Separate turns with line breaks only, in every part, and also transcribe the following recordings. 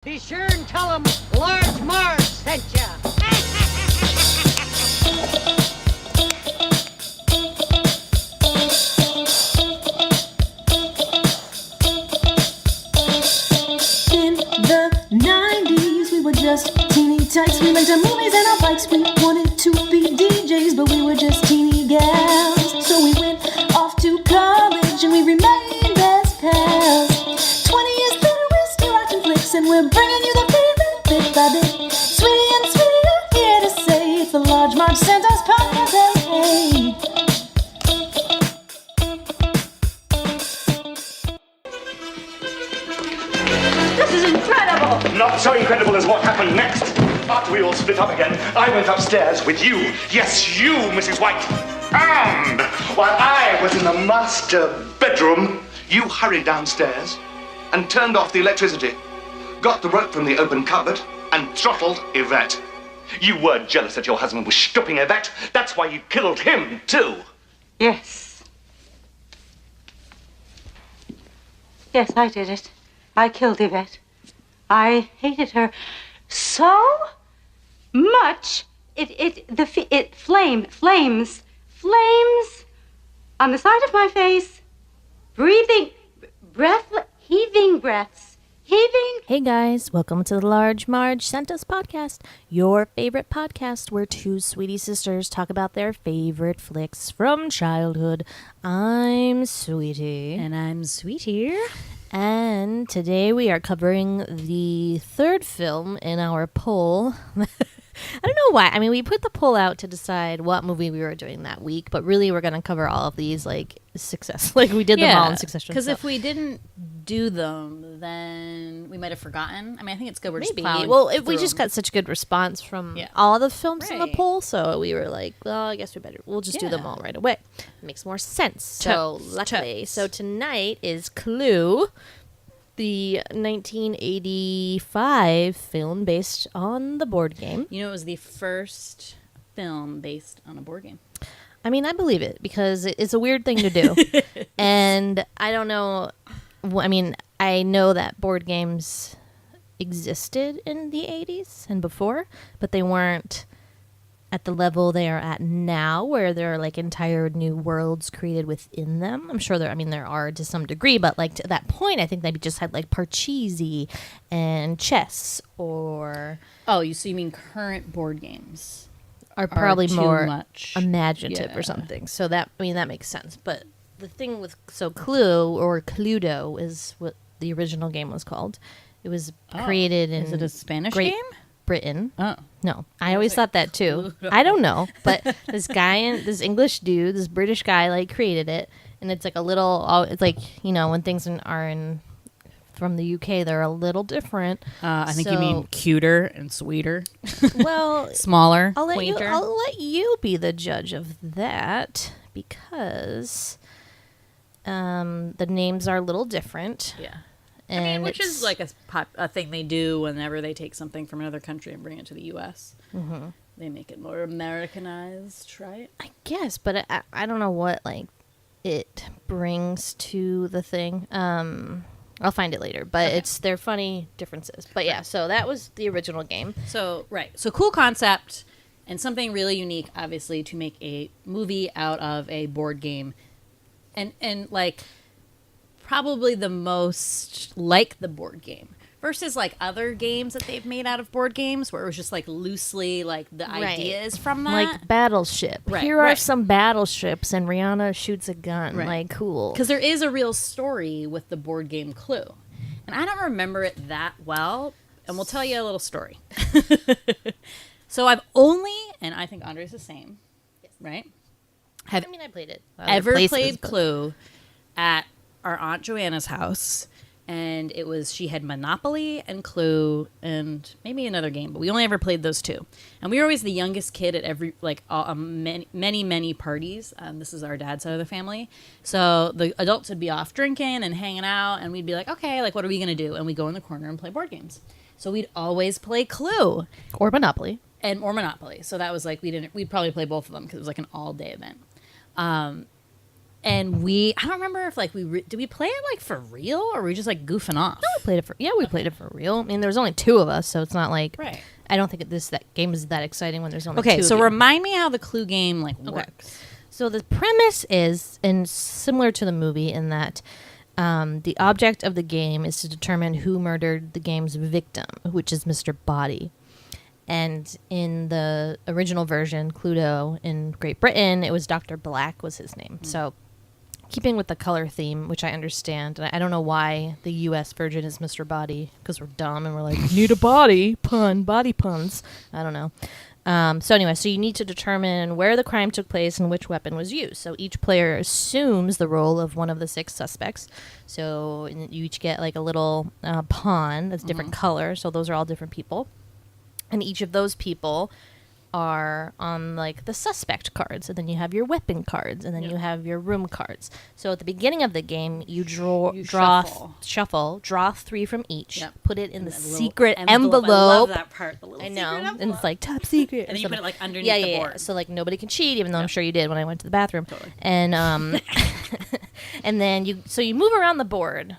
Be sure and tell them Large Marge sent ya.
In the 90s, we were just teeny tykes. We rented movies and our bikes. We wanted to be DJs, but we were just teeny gals. So we went off to college and we remained best pals. 20 years later, we're still watching flicks and we're bringing you the feeling bit by bit. Sweetie and Sweetie are here to say it's the Large Marge Santa's podcast. Hey, hey.
This is incredible!
Not so incredible as what happened next. After we all split up again, I went upstairs with you. Yes, you, Mrs. White. And while I was in the master bedroom, you hurried downstairs and turned off the electricity, got the rope from the open cupboard, and throttled Yvette. You were jealous that your husband was stopping Yvette. That's why you killed him, too.
Yes. Yes, I did it. I killed Yvette. I hated her so much. Flames on the side of my face, heaving breaths.
Hey guys, welcome to the Large Marge Santa's podcast, your favorite podcast where two sweetie sisters talk about their favorite flicks from childhood. I'm Sweetie.
And I'm Sweetie.
And today we are covering the third film in our poll. I don't know why. I mean, we put the poll out to decide what movie we were doing that week, but really we're going to cover all of these like success. Like we did them all in succession.
Because if we didn't do them, then we might have forgotten. I mean, I think it's good we're just plowing
we just got such good response from
Yeah.
all the films in the
Right.
poll, so we were like, well, I guess we'll just do them all right away. It makes more sense. So luckily, so tonight is Clue, the 1985 film based on the board game.
You know, it was the first film based on a board game.
I mean, I believe it because it's a weird thing to do. And I don't know. I mean, I know that board games existed in the 80s and before, but they weren't at the level they are at now, where there are like entire new worlds created within them. I'm sure there are to some degree, but like to that point, I think they just had like Parcheesi and chess, or
Oh, so you mean current board games
are probably
too
more
much.
imaginative or something. So that makes sense. But the thing with Clue or Cluedo is what the original game was called. It was created in
Is it a Spanish
Great
game?
Britain.
Oh.
No, I always thought that too. I don't know, but this English dude, this British guy, like created it, and it's like a little. It's like, you know, when things are from the UK, they're a little different.
I think you mean cuter and sweeter.
Well,
Smaller,
I'll let
quainter.
you be the judge of that because the names are a little different.
Yeah.
And
I mean, which
it's-
is like a thing they do whenever they take something from another country and bring it to the U.S. Mm-hmm. They make it more Americanized, right?
I guess, but I don't know what like it brings to the thing. I'll find it later, but they're funny differences. But yeah, so that was the original game.
So cool concept and something really unique, obviously, to make a movie out of a board game, and like probably the most like the board game versus like other games that they've made out of board games where it was just like loosely like the ideas from that,
Like Battleship.
Right,
Here are
right.
some battleships, and Rihanna shoots a gun.
Right.
Like, cool.
because there is a real story with the board game Clue, and I don't remember it that well, and we'll tell you a little story. So I've only, and I think Andre's the same, right?
I mean, I played it.
Ever
Other places,
played
but-
Clue at our Aunt Joanna's house, and she had Monopoly and Clue and maybe another game, but we only ever played those two. And we were always the youngest kid at every, like, many parties. This is our dad's side of the family. So the adults would be off drinking and hanging out, and we'd be like, okay, like, what are we going to do? And we'd go in the corner and play board games. So we'd always play Clue.
Or Monopoly.
Or Monopoly. So that was like, we'd probably play both of them because it was like an all-day event. And I don't remember if like did we play it like for real or were we just like goofing off?
No, we played it for real. I mean, there was only 2 of us, so it's not like
Right.
I don't think that game is that exciting when there's only 2
Okay,
of
so
you.
remind me how the Clue game like works.
So the premise is, and similar to the movie, in that the object of the game is to determine who murdered the game's victim, which is Mr. Body. And in the original version, Cluedo, in Great Britain, it was Dr. Black was his name. So keeping with the color theme, which I understand, and I don't know why the U.S. version is Mr. Body, because we're dumb and we're like, need a body puns. I don't know. So anyway, so you need to determine where the crime took place and which weapon was used. So each player assumes the role of one of the 6 suspects. So you each get like a little pawn that's different color. So those are all different people. And each of those people are on like the suspect cards, and then you have your weapon cards, and then you have your room cards. So at the beginning of the game, you shuffle, draw 3 from each, put it in the secret envelope.
I love that part. The little
I know,
secret envelope.
and it's like top secret.
And then you put it like underneath the board.
Yeah. So like nobody can cheat, even though I'm sure you did when I went to the bathroom. Totally. And and then you move around the board.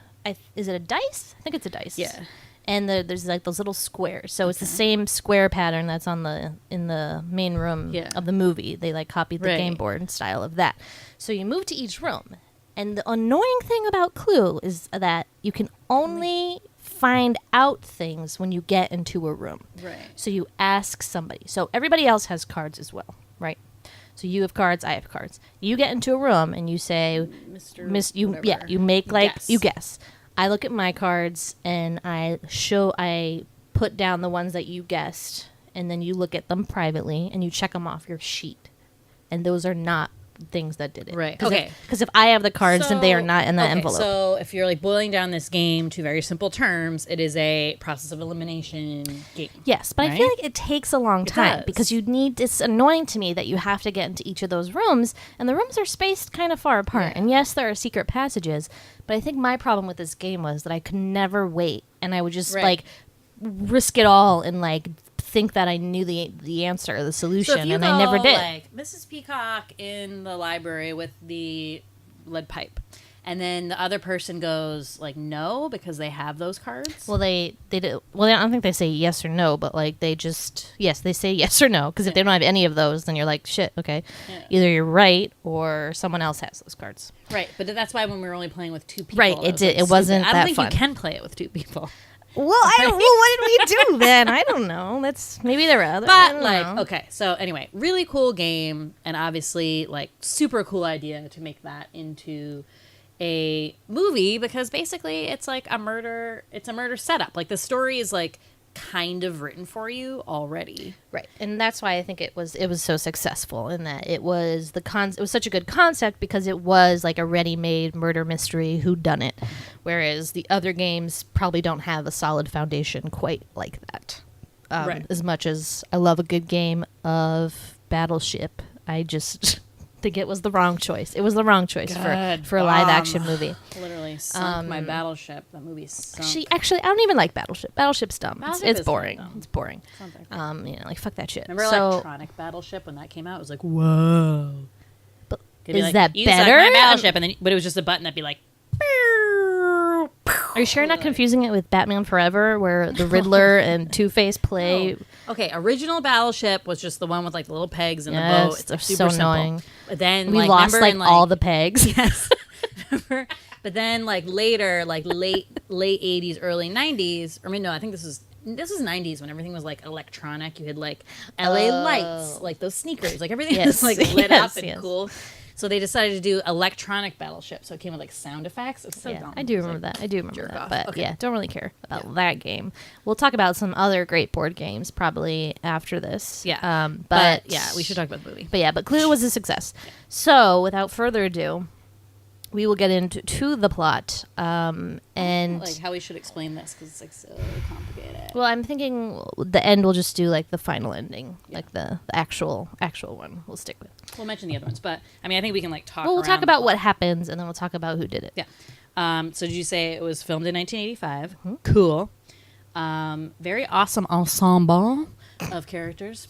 Is it a dice? I think it's a dice.
Yeah.
And there's like those little squares. So it's the same square pattern that's in the main room of the movie. They like copied the game board and style of that. So you move to each room. And the annoying thing about Clue is that you can only find out things when you get into a room.
Right.
So you ask somebody. So everybody else has cards as well, right? So you have cards, I have cards. You get into a room and you say, you guess. I look at my cards and I put down the ones that you guessed, and then you look at them privately and you check them off your sheet. And those are not things that did it.
Right.
Because if I have the cards, then they are not in the envelope.
So if you're like boiling down this game to very simple terms, it is a process of elimination game.
Yes, but I feel like it takes a long time because it's annoying to me that you have to get into each of those rooms, and the rooms are spaced kind of far apart. Yeah. And yes, there are secret passages, but I think my problem with this game was that I could never wait, and I would just like risk it all and like think that I knew the answer, the solution,
so
and I never did.
Like Mrs. Peacock in the library with the lead pipe, and then the other person goes like no because they have those cards.
Well, they do. Well, I don't think they say yes or no, but like they just they say yes or no, because if they don't have any of those, then you're like shit. Okay, either you're right or someone else has those cards.
Right, but that's why when we were only playing with 2 people,
right, it wasn't.
I don't think
fun.
You can play it with 2 people.
Well, what did we do then? I don't know. Maybe there are other.
But okay. So anyway, really cool game, and obviously like super cool idea to make that into a movie, because basically it's like a murder. It's a murder setup. Like the story is like kind of written for you already.
Right. And that's why I think it was so successful, in that it was it was such a good concept, because it was like a ready-made murder mystery whodunit, whereas the other games probably don't have a solid foundation quite like that.
Right.
As much as I love a good game of Battleship, I just think it was the wrong choice. It was the wrong choice for a live-action movie.
Literally sunk my Battleship. That movie sunk.
Actually, I don't even like Battleship. Battleship's dumb.
Battleship
It's
is
boring.
dumb.
It's boring.
Like
like fuck that shit.
Remember electronic Battleship when that came out? It was like, whoa.
But
is
like, that
use
better?
Like my Battleship, and then but it was just a button that'd be like.
Are you sure you're not confusing it with Batman Forever, where the Riddler and Two-Face play?
Oh. Okay, original Battleship was just the one with like the little pegs in the boat. It's super
so annoying.
Simple. But then
We lost all the pegs.
Yes. But then like later, like late 80s, early 90s, or I mean no, I think this was 90s when everything was like electronic. You had like LA lights, like those sneakers, like everything was like lit up and cool. So they decided to do electronic Battleship. So it came with like sound effects. It's so dumb.
I do remember that. I do remember that.
off.
But
Okay.
don't really care about that game. We'll talk about some other great board games probably after this.
Yeah.
But
yeah, we should talk about the movie.
But Clue was a success. So without further ado, we will get into the plot. And
Like how we should explain this, because it's like so complicated.
well, I'm thinking the end we'll just do like the final ending, like the actual one we'll stick with.
We'll mention the other ones, but I mean, I think we can like talk.
Well, we'll talk
around
about
the
what
plot.
happens, and then we'll talk about who did it.
Yeah. So did you say it was filmed in 1985? Cool. Very awesome ensemble of characters.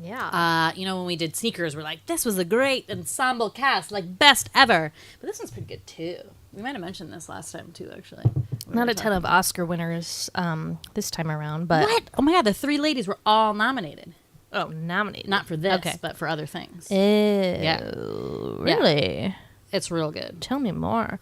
Yeah.
When we did Sneakers, we're like, this was a great ensemble cast, like best ever. But this one's pretty good too. We might have mentioned this last time too, actually.
Not a ton of Oscar winners this time around, but
What? Oh my God, the 3 ladies were all nominated.
Oh, nominated.
Not for this,
Okay.
but for other things.
Yeah. Really?
It's real good.
Tell me more.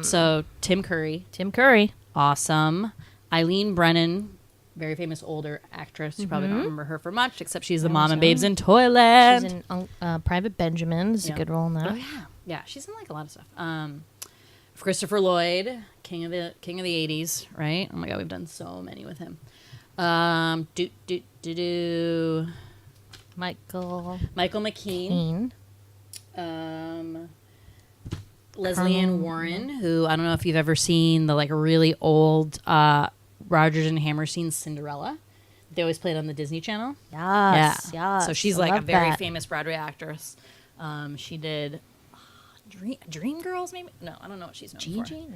So Tim Curry,
Tim Curry.
awesome. Eileen Brennan, very famous older actress. You probably don't remember her for much, except she's the mom in Babes in Toyland.
She's in Private Benjamin. It's a good role in that.
Oh yeah, yeah. She's in like a lot of stuff. Christopher Lloyd, king of the 80s, right? Oh my God, we've done so many with him.
Michael
McKean.
Caine.
Leslie Ann Warren, who I don't know if you've ever seen the like really old Rodgers and Hammerstein Cinderella. They always played on the Disney Channel.
Yes. Yeah.
So she's like a very famous Broadway actress. She did Dream Girls, maybe? No, I don't know what she's known for.
Gigi?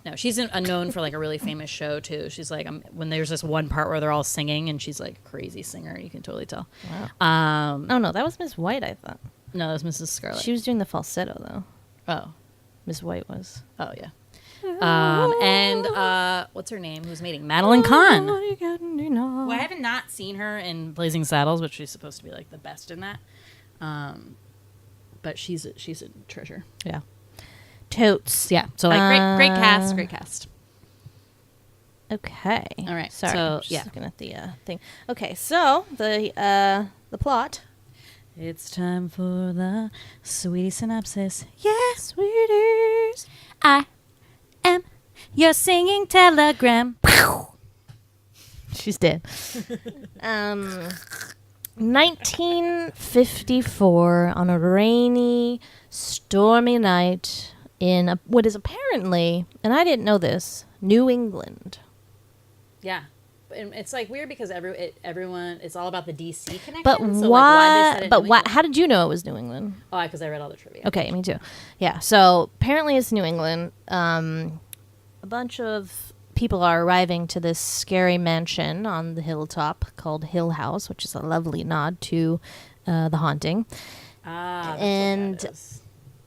No, she's known for like a really famous show too. She's like when there's this one part where they're all singing and she's like a crazy singer. You can totally tell.
Wow. Oh no, that was Miss White. I thought.
No, that was Mrs. Scarlet.
She was doing the falsetto though.
Oh.
Miss White was.
Oh yeah. And what's her name? Who's mating? Madeline Kahn. Well, I haven't not seen her in Blazing Saddles, which she's supposed to be like the best in that. But she's a treasure.
Yeah. Totes.
Yeah. So like great cast.
Okay.
All right.
Sorry.
So
I'm just looking at the thing. Okay. So the plot.
It's time for the sweetie synopsis. Yes, sweeties. I am your singing telegram.
She's dead. 1954, on a rainy, stormy night in what is apparently, and I didn't know this, New England.
Yeah. And it's like weird because everyone it's all about the DC connection.
But
so
why?
Like, why
how did you know it was New England?
Oh, because I read all the trivia.
Okay, me too. Yeah. So apparently it's New England. A bunch of people are arriving to this scary mansion on the hilltop called Hill House, which is a lovely nod to The Haunting.
And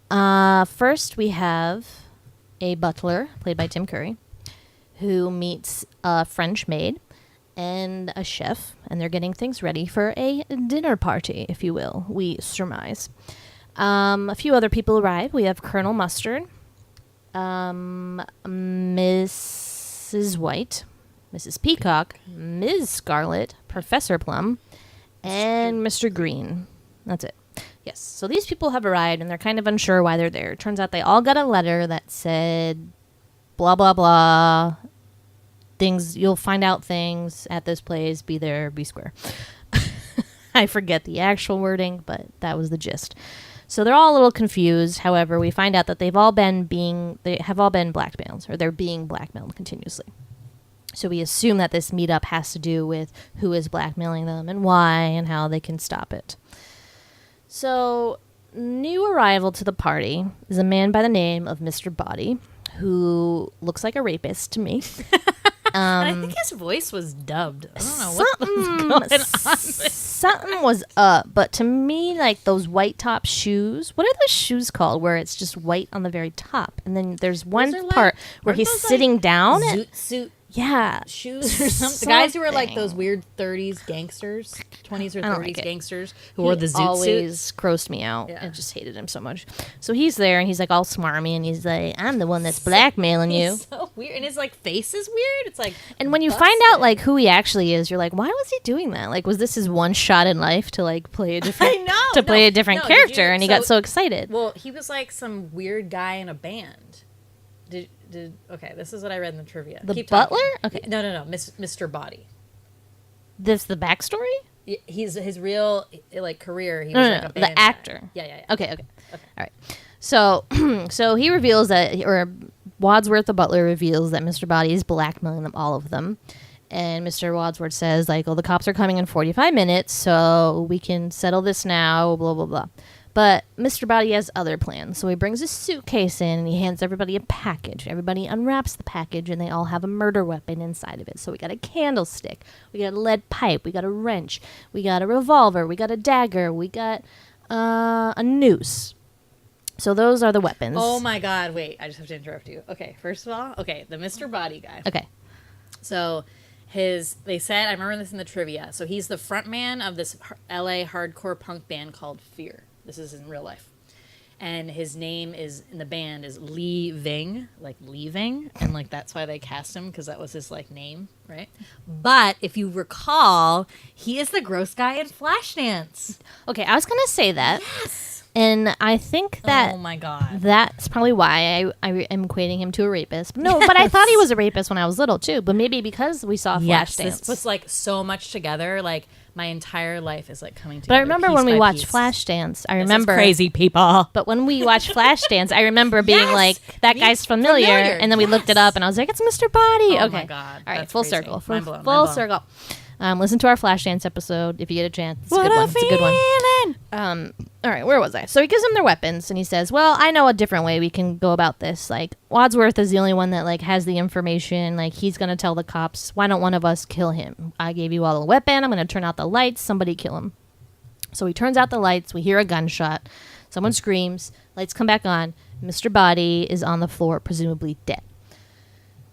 first we have a butler played by Tim Curry, who meets a French maid and a chef, and they're getting things ready for a dinner party, if you will, we surmise. A few other people arrive. We have Colonel Mustard, Mrs. White, Mrs. Peacock, Ms. Scarlet, Professor Plum, and Mr. Green. That's it. Yes. So these people have arrived, and they're kind of unsure why they're there. Turns out they all got a letter that said, blah, blah, blah. Things, you'll find out things at this place. Be there, be square. I forget the actual wording, but that was the gist. So they're all a little confused. However, we find out that they have all been blackmailed, or they're being blackmailed continuously. So we assume that this meetup has to do with who is blackmailing them and why and how they can stop it. So, new arrival to the party is a man by the name of Mr. Body, who looks like a rapist to me.
I think his voice was dubbed. I don't know what was going on.
Something was up, but to me, like those white top shoes. What are those shoes called? Where it's just white on the very top, and then there's one part where he's sitting down.
Zoot suit
Yeah.
shoes or something. The guys who were like those weird 30s gangsters, 20s or 30s gangsters who wore the zoot
always
suits.
grossed me out.
Yeah.
I just hated him so much. So he's there and he's like all smarmy and he's like, I'm the one that's blackmailing you.
He's so weird. And his like face is weird. It's like
And when you find out like who he actually is, you're like, why was he doing that? Like, was this his one shot in life to like play a different character? And he got so excited.
Well, he was like some weird guy in a band. Okay, this is what I read in the trivia.
The
Keep
butler?
talking.
Okay.
No, Mr. Body.
This the backstory?
He's his real like career. He was like a band
the actor.
guy. Yeah.
Okay. All right. So, so he reveals that, or Wadsworth the butler reveals that Mr. Body is blackmailing them, all of them. And Mr. Wadsworth says, like, well, the cops are coming in 45 minutes, so we can settle this now, blah, blah, blah. But Mr. Body has other plans, so he brings a suitcase in and he hands everybody a package. Everybody unwraps the package and they all have a murder weapon inside of it. So we got a candlestick, we got a lead pipe, we got a wrench, we got a revolver, we got a dagger, we got a noose. So those are the weapons.
Oh my God! Wait, I just have to interrupt you. Okay, first of all, the Mr. Body guy.
Okay.
So they said, I remember this in the trivia. So he's the front man of this LA hardcore punk band called Fear. This is in real life. And his name is in the band is Lee Ving, like leaving, and like that's why they cast him because that was his like name, right? But if you recall, he is the gross guy in Flashdance.
Okay, I was going to say that.
Yes.
And I think that
Oh my God.
that's probably why I am equating him to a rapist. No, but I thought he was a rapist when I was little too. But maybe because we saw
Yes,
Flashdance.
this puts like so much together. Like my entire life is like coming
But
together.
I remember
piece
when we
by
watched
piece.
Flashdance. I
This is
remember
crazy people.
But when we watched Flashdance, I remember being
Yes!
like, "That
Me-
guy's familiar,"
familiar,
and then we looked it
yes.
up, and I was like, "It's Mr. Body."
Oh
okay,
my God,
all right,
that's
full
crazy.
circle,
Mind blown,
full
mind blown.
circle. Listen to our Flashdance episode if you get a chance. It's a good one. It's a good one. All right, where was I? So he gives them their weapons, and he says, "Well, I know a different way we can go about this. Like Wadsworth is the only one that like has the information. Like he's gonna tell the cops. Why don't one of us kill him? I gave you all the weapon. I'm gonna turn out the lights. Somebody kill him." So he turns out the lights. We hear a gunshot. Someone screams. Lights come back on. Mr. Body is on the floor, presumably dead.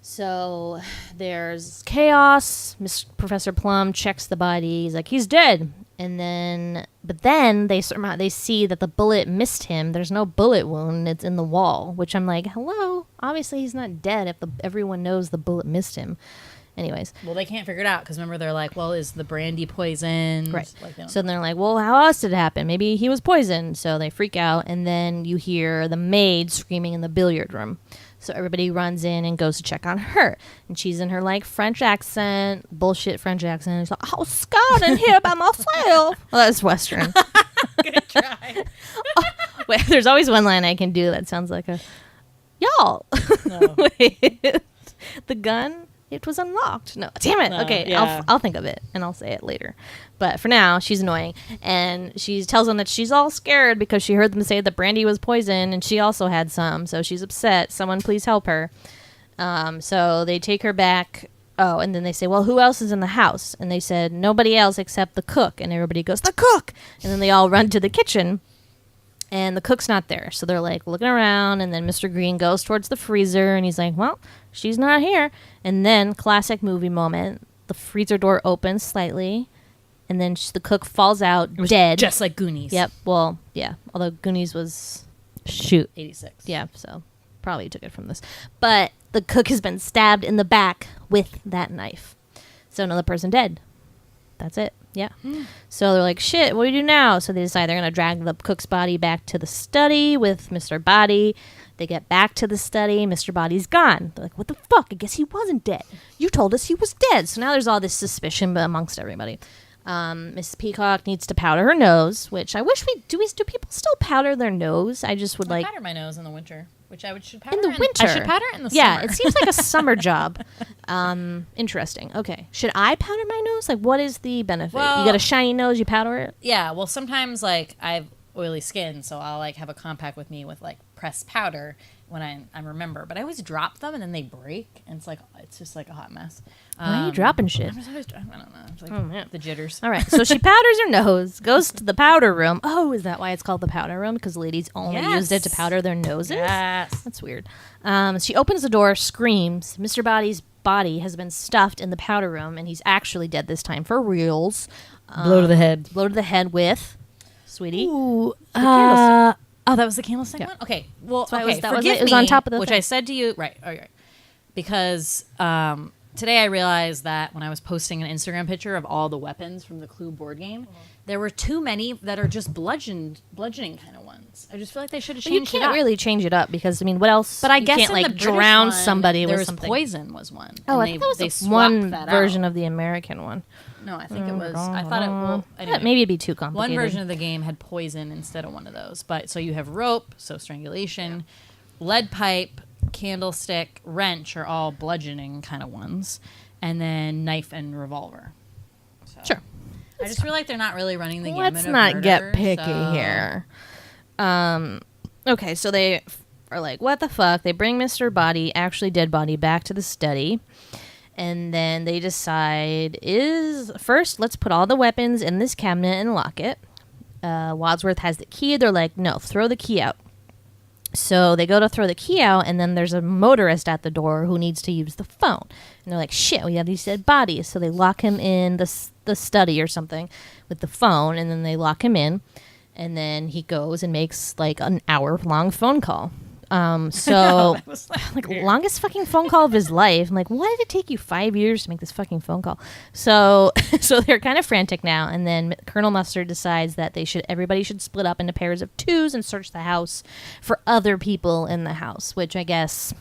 So there's chaos. Professor Plum checks the body. He's like, he's dead. But then they see that the bullet missed him. There's no bullet wound. It's in the wall, which I'm like, hello. Obviously he's not dead if everyone knows the bullet missed him. Anyways.
Well, they can't figure it out because remember they're like, well, is the brandy poisoned?
Right.
Like, they don't
So they're like, well, how else did it happen? Maybe he was poisoned. So they freak out. And then you hear the maid screaming in the billiard room. So everybody runs in and goes to check on her. And she's in her like French accent, bullshit French accent. She's like, I was scared in here by myself. Well, that's Western.
Good try.
Wait, there's always one line I can do that sounds like a, y'all.
No.
Wait, the gun? It was unlocked. No, damn it.
No,
Okay,
yeah.
I'll think of it and I'll say it later. But for now, she's annoying, and she tells them that she's all scared because she heard them say that brandy was poison, and she also had some, so she's upset. Someone please help her. So they take her back. Oh, and then they say, well, who else is in the house? And they said nobody else except the cook, and everybody goes, the cook, and then they all run to the kitchen. And the cook's not there. So they're like looking around. And then Mr. Green goes towards the freezer. And he's like, well, she's not here. And then, classic movie moment, the freezer door opens slightly. And then the cook falls out dead.
Just like Goonies.
Yep. Well, yeah. Although Goonies was,
86.
yeah. So probably took it from this. But the cook has been stabbed in the back with that knife. So another person dead. That's it. Yeah. So they're like, shit, what do we do now? So they decide they're going to drag the cook's body back to the study with Mr. Body. They get back to the study. Mr. Body's gone. They're like, what the fuck? I guess he wasn't dead. You told us he was dead. So now there's all this suspicion amongst everybody. Miss Peacock needs to powder her nose, which I wish do people still powder their nose? I just would
I
like
powder my nose in the winter, which I should powder
in the winter.
I should powder it in the
yeah,
summer.
it seems like a summer job. Interesting. Okay, should I powder my nose? Like, what is the benefit?
Well-
You got a shiny nose, you powder it.
Yeah, well, sometimes like I have oily skin, so I'll like have a compact with me with like pressed powder when I remember. But I always drop them and then they break, and it's just like a hot mess.
Why are you dropping shit?
I don't know. It's like
man.
the jitters.
All right, so she powders her nose, goes to the powder room. Oh, is that why it's called the powder room? Because ladies only used it to
Yes.
powder their noses?
Yes.
That's weird. She opens the door, screams. Mr. Body's body has been stuffed in the powder room, and he's actually dead this time for reals.
Blow to the head.
Blow to the head with, sweetie,
Ooh,
the candlestick.
Oh, that was the candlestick
Yeah.
one? Okay. Well,
why it
okay.
was- that was
forgive
it. It was
me,
on top of the
which
thing.
I said to you. Right. All right. Because today I realized that when I was posting an Instagram picture of all the weapons from the Clue board game, there were too many that are just bludgeoning kind of ones. I just feel like they should have
But you
changed it
can't
up.
really change it up because, I mean, what else?
But I
you
guess
can't,
in
like,
the British
drown
one,
somebody
there
with
was
something.
poison was one.
Oh,
and
I thought
they
that was
swapped
one
that
version
out.
of the American one.
No, I think it was. I thought it. Well, anyway.
Maybe it'd be too
One
complicated.
version of the game had poison instead of one of those. But so you have rope, so strangulation, lead pipe, candlestick, wrench are all bludgeoning kind of ones, and then knife and revolver. So,
Sure.
I just feel like they're not really running the gamut
Let's
of
not get
murder,
picky
so-
here. Okay, so they are like, what the fuck? They bring Mr. Body, actually dead body, back to the study. And then they decide, first, let's put all the weapons in this cabinet and lock it. Wadsworth has the key. They're like, no, throw the key out. So they go to throw the key out, and then there's a motorist at the door who needs to use the phone. And they're like, shit, we have these dead bodies. So they lock him in the study or something with the phone, and then they lock him in. And then he goes and makes like an hour-long phone call. So like longest fucking phone call of his life. I'm like, why did it take you 5 years to make this fucking phone call? So they're kind of frantic now. And then Colonel Mustard decides that everybody should split up into pairs of twos and search the house for other people in the house, which I guess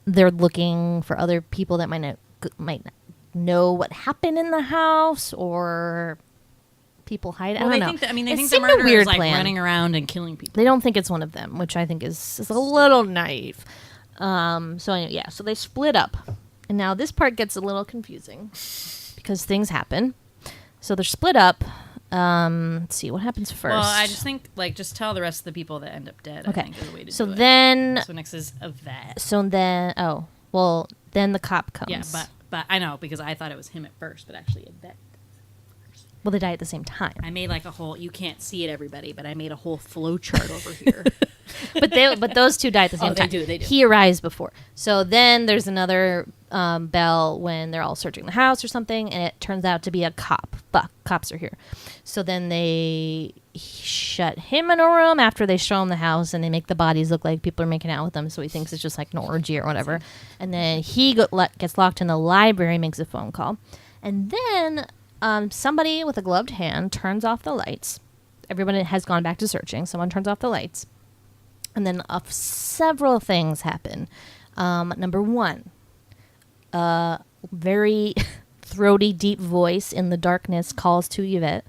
they're looking for other people that might not know what happened in the house, or people hide.
Well,
I don't
they
know.
think that, I mean, they
It
think the
seemed a
murderer
weird
is like
plan.
running around and killing people.
They don't think it's one of them, which I think is a little naive. So anyway, yeah, so they split up. And now this part gets a little confusing because things happen. So they're split up. Let's see, what happens first?
Well, I just think, like, just tell the rest of the people that end up dead.
Okay.
I think is the way to
So
do it.
then...
So next is a vet.
then the cop comes.
Yeah, but I know, because I thought it was him at first, but actually a vet.
Well, they die at the same time.
I made like a whole, you can't see it, everybody, but I made a whole flow chart over here.
But those two die at the same time.
They do.
He arrives before. So then there's another bell when they're all searching the house or something, and it turns out to be a cop. Cops are here. So then they shut him in a room after they show him the house, and they make the bodies look like people are making out with them, so he thinks it's just like an orgy or whatever. And then he gets locked in the library, makes a phone call. And then somebody with a gloved hand turns off the lights. Everyone has gone back to searching. Someone turns off the lights. And then several things happen. Number one, a very throaty, deep voice in the darkness calls to Yvette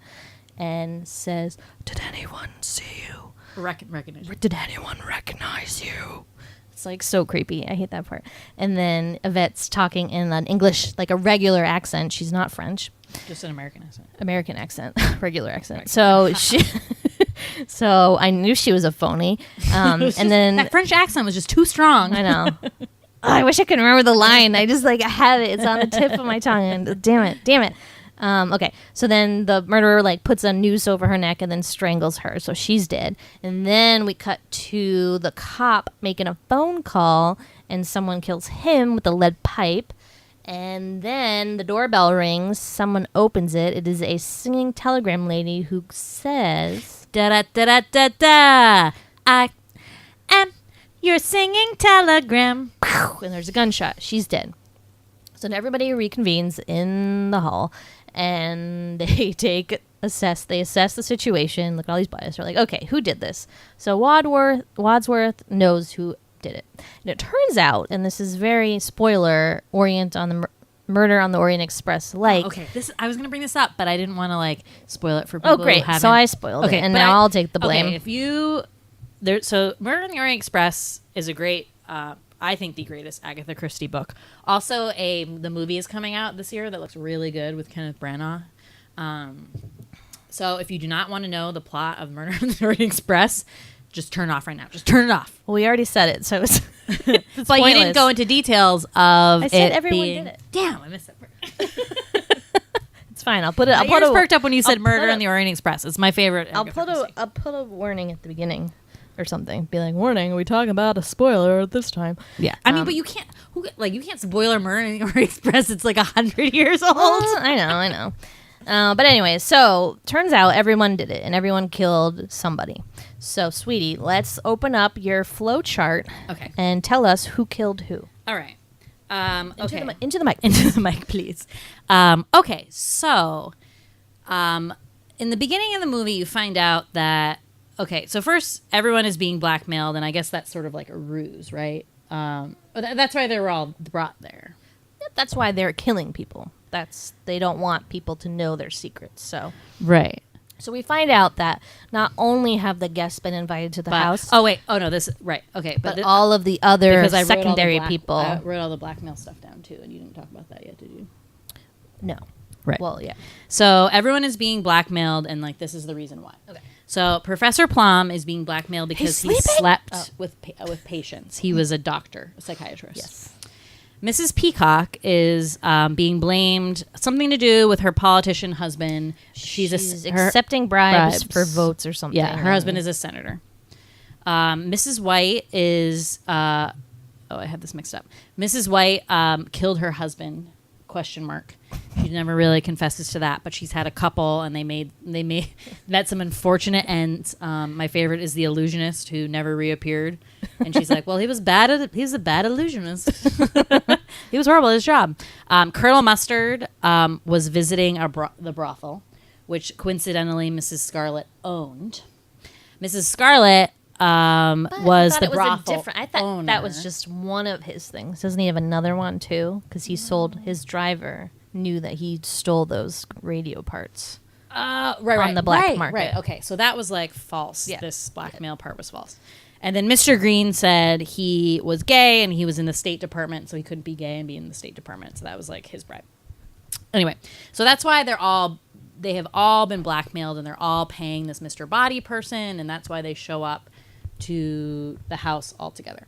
and says, "Did anyone see you?
Recognition.
Did anyone recognize you?" It's like so creepy. I hate that part. And then Yvette's talking in an English, like a regular accent. She's not French.
Just an American accent.
American accent, regular accent. So so I knew she was a phony. And then
That French accent was just too strong.
I know. I wish I could remember the line. I just I have it. It's on the tip of my tongue. And damn it. Okay, so then the murderer puts a noose over her neck and then strangles her, so she's dead. And then we cut to the cop making a phone call, and someone kills him with a lead pipe. And then the doorbell rings. Someone opens it. It is a singing telegram lady who says,
Da da da da da da. I am your singing telegram.
and there's a gunshot. She's dead. So now everybody reconvenes in the hall, and they assess the situation. Look at all these bodies. They're like, okay, who did this? So Wadsworth knows who did it. And it turns out, and this is very spoiler orient on the Murder on the Orient Express.
Okay, I was gonna bring this up, but I didn't want to spoil it for people.
Oh, great!
Who haven't.
So I spoiled it, and now I'll take the blame.
Okay, so Murder on the Orient Express is a great. I think the greatest Agatha Christie book. Also, the movie is coming out this year that looks really good with Kenneth Branagh. So if you do not want to know the plot of Murder on the Orient Express, just turn it off right now. Just turn it off.
Well, we already said it, so it's
but you didn't go into details of
I said
it
everyone
being,
did it.
Damn, I missed that part.
It's fine. I'll put it.
My ears perked up when you said Murder on the Orient Express. It's my favorite.
I'll put a warning at the beginning or something. Be like, warning, are we talking about a spoiler at this time?
Yeah. I mean, but you can't you can't spoiler Murder on the Orient Express. It's 100 years old.
I know. But anyway, so turns out everyone did it, and everyone killed somebody. So, sweetie, let's open up your flow chart.
Okay.
And tell us who killed who.
All right.
Into
Okay.
the mic.
Into the mic, please. Okay, so in the beginning of the movie, you find out that, so first, everyone is being blackmailed, and I guess that's sort of like a ruse, right? That's why they were all brought there.
That's why they're killing people. They don't want people to know their secrets. So
Right.
So we find out that not only have the guests been invited to the house,
Right. Okay.
but all of the other
because I wrote all the
secondary people.
I wrote all the blackmail stuff down too, and you didn't talk about that yet, did you?
No.
Right.
Well, yeah.
So everyone is being blackmailed, and this is the reason why.
Okay.
So Professor Plum is being blackmailed because he slept with patients. He was a doctor, a psychiatrist.
Yes.
Mrs. Peacock is being blamed, something to do with her politician husband. She's
accepting bribes for votes or something.
Yeah, her husband is a senator. Mrs. White is... I have this mixed up. Mrs. White killed her husband, ? She never really confesses to that, but she's had a couple, and they met some unfortunate ends. My favorite is the illusionist who never reappeared, and she's like, "Well, he was a bad illusionist. He was horrible at his job." Colonel Mustard was visiting the brothel, which coincidentally Mrs. Scarlet owned. Mrs. Scarlet was the brothel
I thought
owner.
that was just one of his things. Doesn't he have another one too? Because he sold his driver knew that he stole those radio parts.
Right,
on the black market.
Right. Okay, so that was like false.
Yeah.
This blackmail part was false. And then Mr. Green said he was gay and he was in the State Department, so he couldn't be gay and be in the State Department. So that was like his bribe. Anyway, so that's why they have all been blackmailed, and they're all paying this Mr. Body person, and that's why they show up to the house altogether.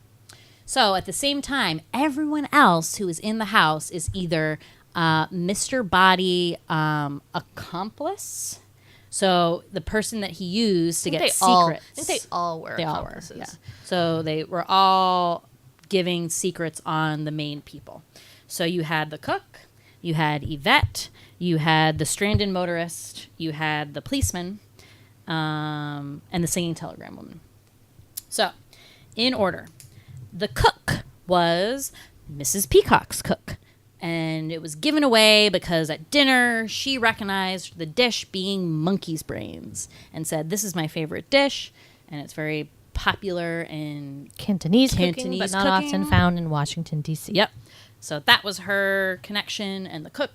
So at the same time, everyone else who is in the house is either Mr. Body accomplice, so the person that he used to get secrets.
I think they all were accomplices.
Yeah. So they were all giving secrets on the main people. So you had the cook, you had Yvette, you had the stranded motorist, you had the policeman, and the singing telegram woman. So, in order, the cook was Mrs. Peacock's cook, and it was given away because at dinner she recognized the dish being monkey's brains and said, "This is my favorite dish," and it's very popular in
Cantonese cooking, but not often found in Washington, D.C.
Yep. So that was her connection, and the cook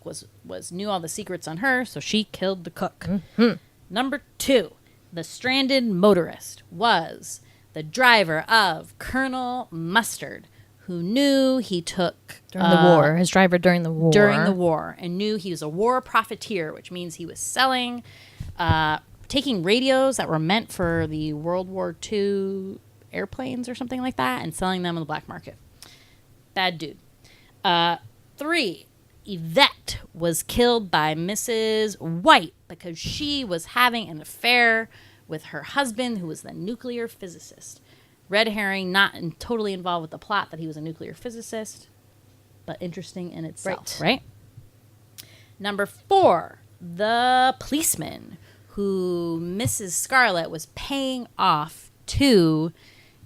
knew all the secrets on her, so she killed the cook. Mm-hmm. Number 2, the stranded motorist was the driver of Colonel Mustard, who knew he took...
During the war. His driver during the war.
During the war, and knew he was a war profiteer, which means he was selling, taking radios that were meant for the World War II airplanes or something like that, and selling them on the black market. Bad dude. 3, Yvette was killed by Mrs. White because she was having an affair with her husband, who was the nuclear physicist. Red herring, not totally involved with the plot that he was a nuclear physicist, but interesting in itself, right? Number 4, the policeman, who Mrs. Scarlet was paying off to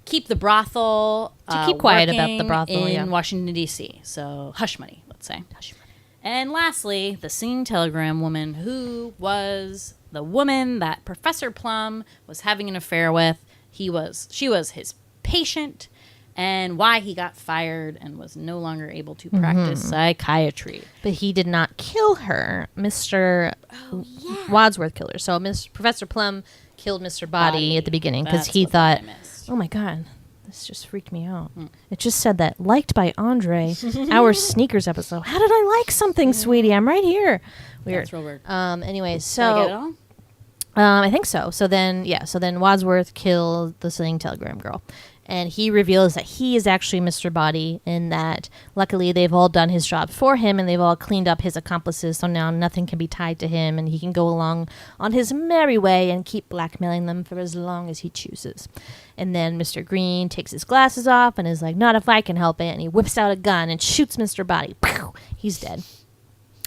keep the brothel
to keep quiet about the brothel
in Washington, D.C. So hush money, let's say. Hush money. And lastly, the singing telegram woman, who was the woman that Professor Plum was having an affair with. She was his patient, and why he got fired and was no longer able to practice psychiatry.
But he did not kill her. Mr. Wadsworth killed her. So Professor Plum killed Mr. Body at the beginning because he thought, oh my God, this just freaked me out. It just said that liked by Andre, our sneakers episode. How did I like something, sweetie? I'm right here. Weird.
That's real weird.
Anyway, so
Did I get it all?
I think so. So then Wadsworth killed the singing telegram girl. And he reveals that he is actually Mr. Body, and that luckily they've all done his job for him, and they've all cleaned up his accomplices, so now nothing can be tied to him, and he can go along on his merry way and keep blackmailing them for as long as he chooses. And then Mr. Green takes his glasses off and is like, not if I can help it, and he whips out a gun and shoots Mr. Body. Pew! He's dead.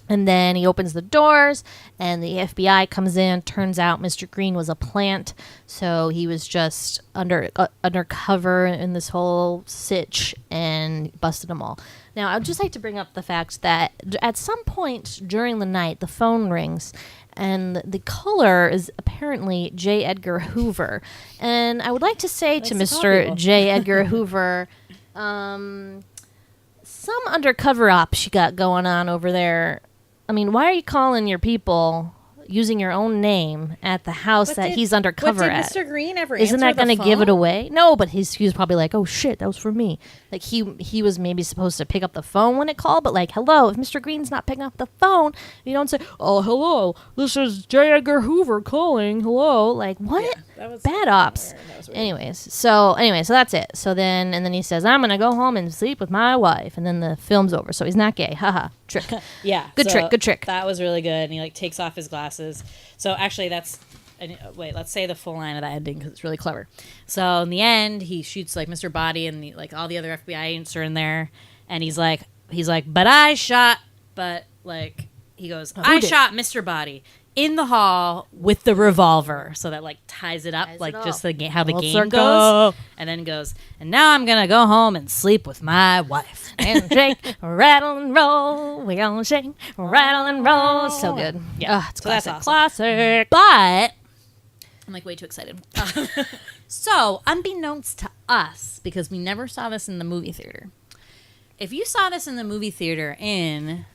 And then he opens the doors, and the FBI comes in. Turns out Mr. Green was a plant, so he was just undercover in this whole sitch and busted them all. Now, I'd just like to bring up the fact that at some point during the night, the phone rings, and the caller is apparently J. Edgar Hoover. And I would like to say to Mr. J. Edgar Hoover, some undercover ops you got going on over there. I mean, why are you calling your people, using your own name at the house that he's undercover
did
at.
Mr. Green ever
Isn't
answer
that going
the
to give it
phone?
away? No, but he was probably like, oh shit, that was for me. Like he was maybe supposed to pick up the phone when it called, but like, hello, if Mr. Green's not picking up the phone, you don't say, oh, hello, this is J. Edgar Hoover calling, hello. Like, what?
Yeah, that was
Bad ops.
weird. That was weird.
Anyway, so that's it. So then, and then he says, I'm going to go home and sleep with my wife. And then the film's over. So he's not gay. Haha. Trick.
Yeah.
Good trick.
That was really good. And he like takes off his glasses. So actually wait, let's say the full line of that ending because it's really clever. So in the end, he shoots like Mr. Body and like all the other FBI agents are in there. And he's like, but I shot, but like, he goes, I shot Mr. Body in the hall with the revolver. So that like ties it up, just how the game goes. And then goes, and now I'm going to go home and sleep with my wife.
And shake, rattle and roll. We gonna shake, rattle and roll. So good.
Yeah.
It's
So that's
classic.
awesome.
Classic.
But I'm like way too excited. So, unbeknownst to us, because we never saw this in the movie theater, if you saw this in the movie theater in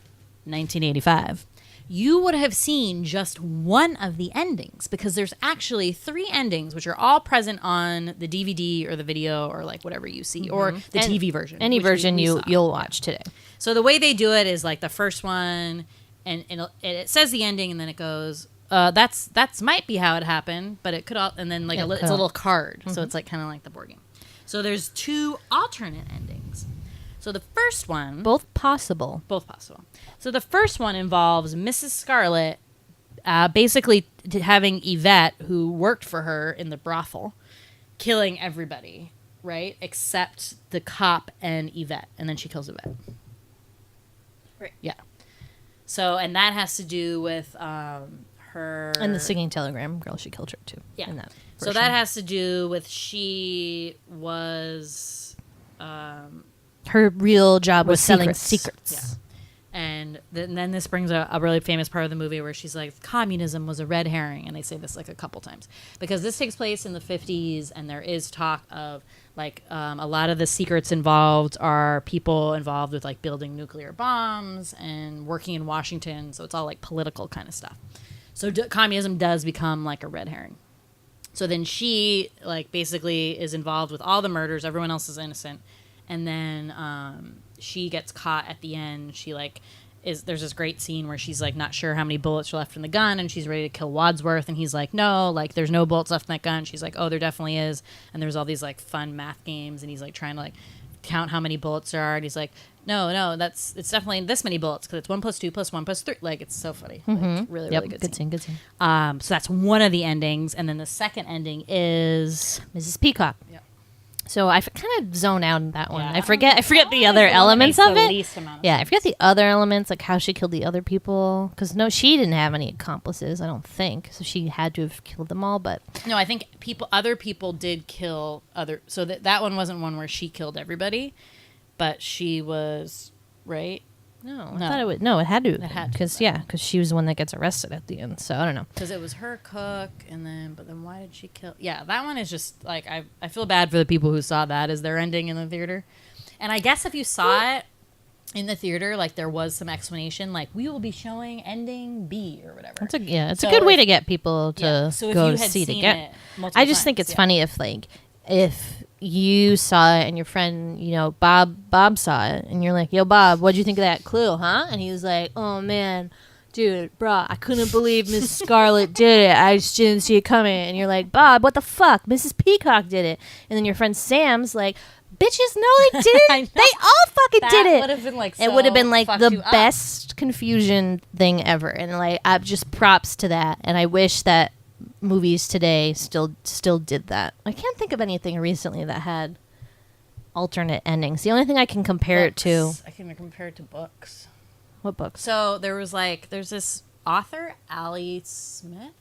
1985, you would have seen just one of the endings because there's actually 3 endings which are all present on the DVD or the video or like whatever you see or the TV version.
Any
which
version
we saw.
you'll watch today.
So the way they do it is like the first one and it says the ending and then it goes that's might be how it happened, but it could all and then like it's a little card. So it's like kind of like the board game. So there's 2 alternate endings. So the first one...
Both possible.
So the first one involves Mrs. Scarlet basically having Yvette, who worked for her in the brothel, killing everybody, right? Except the cop and Yvette. And then she kills Yvette.
Right.
Yeah. So, and that has to do with her...
And the singing telegram girl, she killed her too.
Yeah.
In that
So
version.
that has to do with she was...
her real job was selling
secrets.
secrets.
And then this brings a really famous part of the movie where she's like, communism was a red herring. And they say this like a couple times. Because this takes place in the 50s, and there is talk of, like, a lot of the secrets involved are people involved with, like, building nuclear bombs and working in Washington. So it's all, like, political kind of stuff. So communism does become, like, a red herring. So then she, like, basically is involved with all the murders. Everyone else is innocent. And then she gets caught at the end. She like there's this great scene where she's like not sure how many bullets are left in the gun, and she's ready to kill Wadsworth, and he's like, no, like there's no bullets left in that gun. She's like, oh, there definitely is. And there's all these like fun math games, and he's like trying to like count how many bullets there are, and he's like, no, it's definitely this many bullets because it's 1 + 2 + 1 + 3. Like it's so funny, like, really really good scene.
Good scene.
So that's one of the endings, and then the second ending is
Mrs. Peacock.
Yeah.
So I kind of zone out in that one.
Yeah.
I forget the other
the one that
elements
makes
of
the
it.
least amount of
Yeah, I forget the other elements, like how she killed the other people. Because no, she didn't have any accomplices, I don't think. So she had to have killed them all. But
No, I think other people did kill other. So that one wasn't one where she killed everybody, but she was right.
no, I
No.
thought it would. No, it had to.
It had to,
Because she was the one that gets arrested at the end. So I don't know.
Because it was her cook, but then why did she kill? Yeah, that one is just like I feel bad for the people who saw that as their ending in the theater, and I guess if you saw it in the theater, like there was some explanation, like we will be showing ending B or whatever.
It's
So
a good way
if-
to get people to
Yeah, so if
go
you
to
had
see it
seen
again.
it multiple
I just think
times,
it's funny if you saw it and your friend, Bob saw it and you're like, yo, Bob, what'd you think of that clue, huh? And he was like, oh, man, dude, bro, I couldn't believe Miss Scarlet did it. I just didn't see it coming. And you're like, Bob, what the fuck? Mrs. Peacock did it. And then your friend Sam's like, bitches, no, they
I
didn't.
know.
They all fucking
That
did it.
would have been like
It would have been like
fucked
the
you up.
best confusion thing ever. And like, I just props to that. And I wish that movies today still did that. I can't think of anything recently that had alternate endings. The only thing I can compare it to.
I can compare it to books.
What books?
So there's this author, Allie Smith,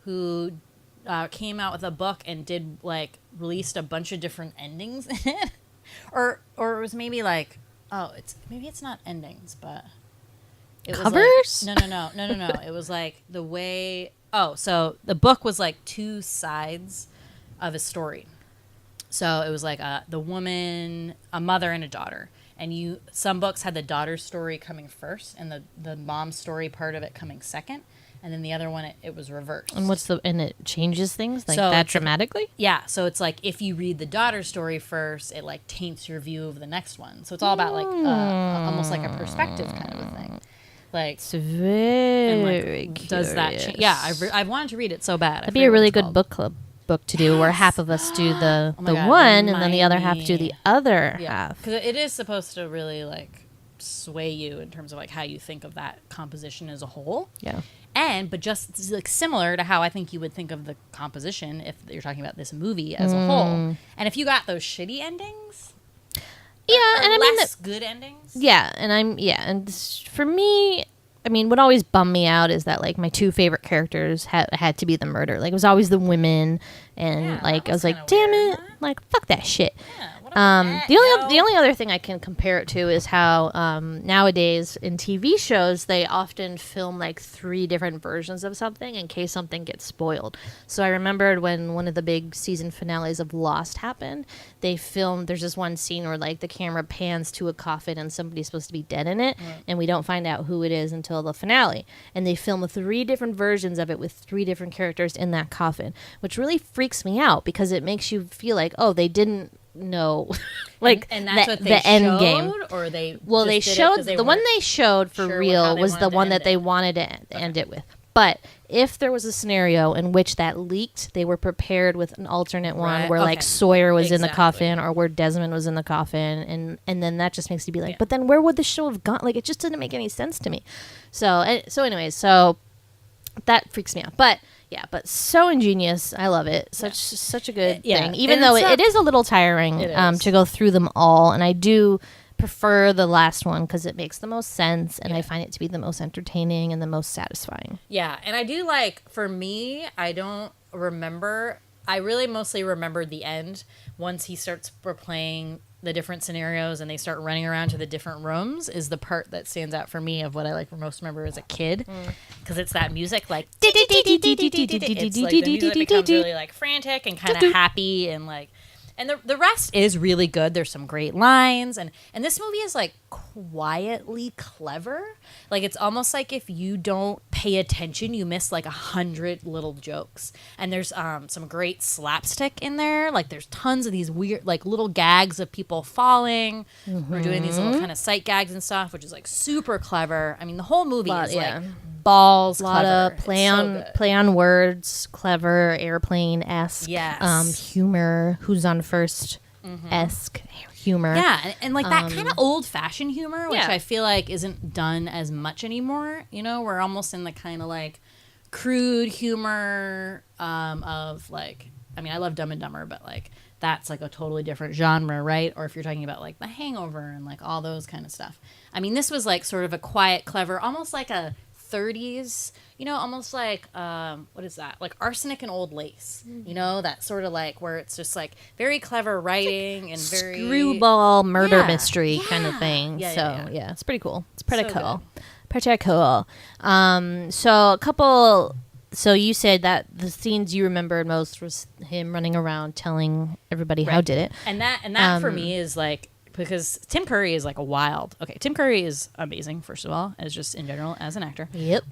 who came out with a book and released a bunch of different endings in it, or it was maybe like, it's not endings, but it
Covers?
was like, no. It was like the way. Oh, so the book was like 2 sides of a story. So it was like the woman, a mother and a daughter. And some books had the daughter's story coming first and the mom's story part of it coming second. and then the other one it was reversed.
And it changes things like
So
that
it's
dramatically?
Yeah, so it's like if you read the daughter's story first, it like taints your view of the next one. So it's all about like almost like a perspective kind of a thing. Like
It's very
and like does that change? Yeah, I've wanted to read it so bad.
That'd be a really good book club book to do, where half of us do the
Oh my God,
one and then the
remind
other half do
me.
the other
Yeah,
half.
because it is supposed to really like sway you in terms of like how you think of that composition as a whole.
Yeah.
But just like similar to how I think you would think of the composition if you're talking about this movie as a whole. And if you got those shitty endings,
Yeah,
or
and I mean
less good endings,
and for me, I mean, what always bummed me out is that like my two favorite characters had to be the murder. Like it was always the women, and
Yeah,
like
that
I
was
was like,
kinda
damn
weird,
it,
huh?
like fuck that shit.
yeah, what about that,
The only other thing I can compare it to is how nowadays in TV shows they often film like 3 different versions of something in case something gets spoiled. So I remembered when one of the big season finales of Lost happened, they filmed. There's this one scene where like the camera pans to a coffin and somebody's supposed to be dead in it, and we don't find out who it is until the finale. And they film 3 different versions of it with 3 different characters in that coffin, which really freaks me out because it makes you feel like, oh, they didn't know like
and that's what they
the end
showed,
game.
or they
Well,
just
they
did it
showed
'cause they
the one
weren't
they showed for
sure with how
real
they
was
wanted
the
to
one
end
that they
it.
wanted to end it with. But if there was a scenario in which that leaked, they were prepared with an alternate one
Right,
where like
okay.
Sawyer was in the
Exactly.
coffin or where Desmond was in the coffin, and then that just makes you be like, but then where would the show have gone? Like it just didn't make any sense to me. So anyways, so that freaks me out. But yeah, but so ingenious. I love it. Such a good
Yeah,
thing. Even
and
though
it's
it is a little tiring
It is.
to go through them all, and I do prefer the last one because it makes the most sense, and I find it to be the most entertaining and the most satisfying.
Yeah, and I do like, for me, I don't remember. I really mostly remembered the end once he starts replaying the different scenarios and they start running around to the different rooms is the part that stands out for me of what I like most remember as a kid, because it's that music like it's like the music that becomes really like frantic and kind of happy and like. And the rest is really good. There's some great lines. And this movie is, like, quietly clever. Like, it's almost like if you don't pay attention, you miss, like, 100 little jokes. And there's some great slapstick in there. Like, there's tons of these weird, like, little gags of people falling or doing these little kind of sight gags and stuff, which is, like, super clever. I mean, the whole movie is, like, balls
A lot
clever.
of play on words, clever, airplane-esque
Yes.
humor, who's on first esque humor.
Yeah, and like that kind of old-fashioned humor, which
yeah.
I feel like isn't done as much anymore. You know, we're almost in the kind of like crude humor of like, I mean, I love Dumb and Dumber, but like that's like a totally different genre, right? Or if you're talking about like The Hangover and like all those kind of stuff. I mean, this was like sort of a quiet, clever, almost like a 30s, you know, almost like what is that, like Arsenic and Old Lace, you know, that sort of like where it's just like very clever writing and very
Screwball murder
Yeah,
mystery kind of
yeah.
thing.
Yeah,
So
yeah, yeah.
it's pretty cool. It's pretty
So
cool. Pretty cool. So a couple. So you said that the scenes you remembered most was him running around telling everybody how
Right.
did it.
And that for me is like, because Tim Curry is like a wild. Okay, Tim Curry is amazing, first of all, as just in general as an actor.
Yep.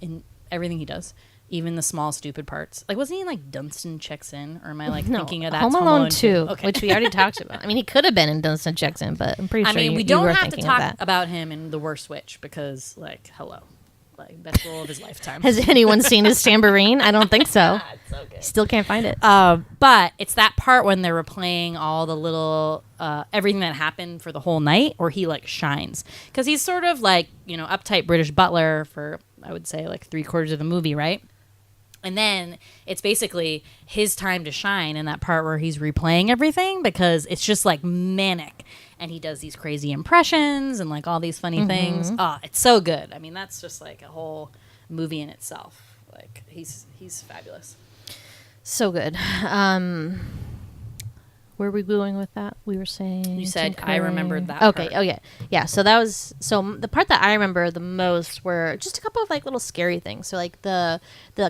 In everything he does, even the small stupid parts. Like, wasn't he in, like Dunstan Checks In, or am I like thinking of that?
Home Alone 2,
Okay.
which we already talked about. I mean, he could have been in Dunstan Checks In, but I'm pretty
I
sure
mean, we
you
don't
were
have to
thinking of
talk
that.
about him in The Worst Witch because, like, hello, like best role of his lifetime.
Has anyone seen his tambourine? I don't think so.
It's so good.
Still can't find it.
But it's that part when they're replaying all the little everything that happened for the whole night, or he like shines because he's sort of like, you know, uptight British butler for, I would say, like 3/4 of the movie, right? And then it's basically his time to shine in that part where he's replaying everything because it's just like manic, and he does these crazy impressions and like all these funny things. Oh, it's so good. I mean, that's just like a whole movie in itself. Like he's fabulous.
So good. Where are we going with that? We were saying
You said
Tim
I
Curry.
remembered that
Okay.
part.
Oh yeah. Yeah. So that was the part that I remember the most were just a couple of like little scary things. So like the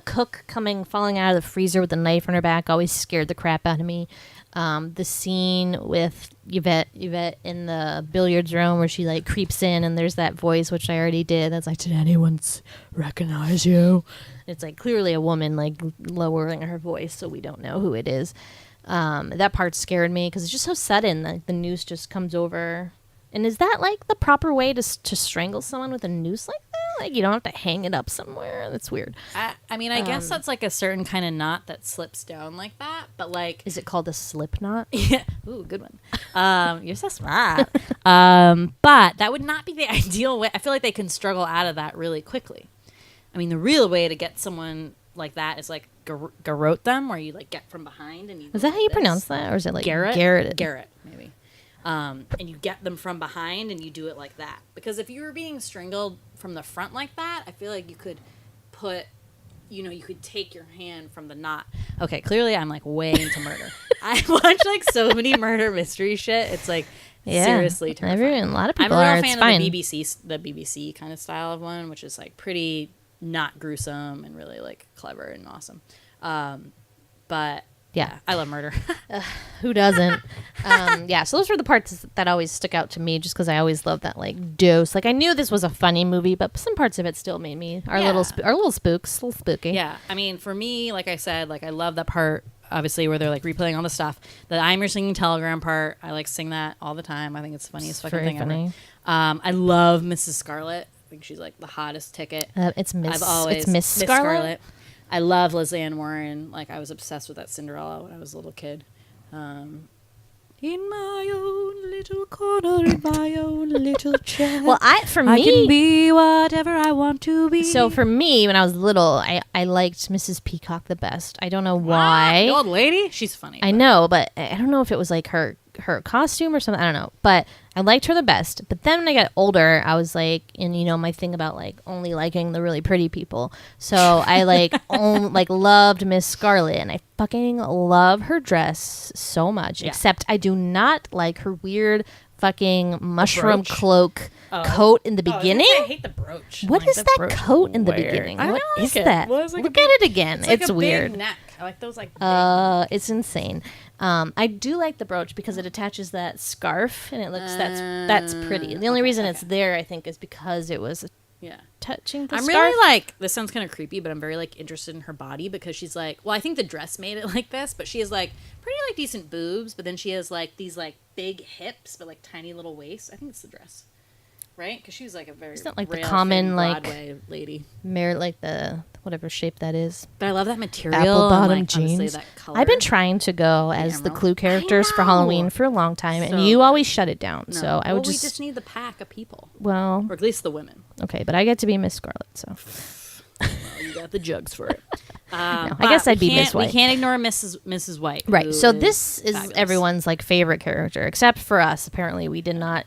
cook falling out of the freezer with the knife on her back always scared the crap out of me. The scene with Yvette in the billiards room where she like creeps in and there's that voice, which I already did. That's like, did anyone recognize you? It's like clearly a woman like lowering her voice, so we don't know who it is. That part scared me because it's just so sudden. Like the noose just comes over. And is that like the proper way to strangle someone with a noose like that? Like you don't have to hang it up somewhere. That's weird.
I mean, I guess that's like a certain kind of knot that slips down like that. But like,
is it called a slip knot?
yeah. Ooh, good one. You're so smart. But that would not be the ideal way. I feel like they can struggle out of that really quickly. I mean, the real way to get someone like that is like garrote them, where you like get from behind and you.
Is that how you pronounce that, or is it like
Garrett?
Garrett,
maybe. And you get them from behind and you do it like that. Because if you were being strangled from the front like that, I feel like you could you could take your hand from the knot. Okay, clearly I'm like way into murder. I watch like so many murder mystery shit. It's like seriously terrifying.
A lot of people
I'm a
are.
real
It's
fan
fine.
of the BBC kind of style of one, which is like pretty not gruesome and really like clever and awesome. But yeah, I love murder.
Who doesn't? So those were the parts that always stuck out to me, just because I always loved that like dose. Like I knew this was a funny movie, but some parts of it still made me our little spooks, a little spooky.
Yeah, I mean, for me, like I said, like I love that part. Obviously, where they're like replaying all the stuff. The "I'm Your Singing Telegram" part, I like sing that all the time. I think it's the funniest fucking
Very
thing
funny.
ever. I love Mrs. Scarlet. I think she's like the hottest ticket.
It's Miss Scarlet.
I love Liz Ann Warren. Like I was obsessed with that Cinderella when I was a little kid. In my own little corner, in my own little chair.
Well, I
can be whatever I want to be.
So for me, when I was little, I liked Mrs. Peacock the best. I don't know why.
The old lady, she's funny.
I know, but I don't know if it was like her costume or something. I don't know, but I liked her the best. But then when I got older, I was like, and my thing about like only liking the really pretty people. So I like loved Miss Scarlet, and I fucking love her dress so much. Yeah. Except I do not like her weird fucking mushroom cloak coat in the beginning.
I hate the brooch.
What is that coat in the beginning? What is that? Look at it again. It's weird.
Big neck. I like those like.
It's insane. I do like the brooch because it attaches that scarf, and it looks that's pretty. The only reason it's there, I think, is because it was touching the scarf.
Really like, this sounds kind of creepy, but I'm very like interested in her body because she's like, well, I think the dress made it like this, but she has like pretty like decent boobs, but then she has like these like big hips but like tiny little waist. I think it's the dress, right? Because she was like a very
it's not like the common like
Broadway lady,
like the whatever shape that is.
But I love that material.
Apple bottom
like,
jeans.
honestly, that color.
I've been trying to go as the Clue characters for Halloween for a long time, and you always shut it down. No. So I would
we just need the pack of people.
Well,
or at least the women.
Okay, but I get to be Miss Scarlet, so.
Well, you got the jugs for it.
No, I guess I'd be Miss White.
We can't ignore Mrs. White.
Right. So this is
fabulous.
Everyone's like favorite character, except for us. Apparently, we did not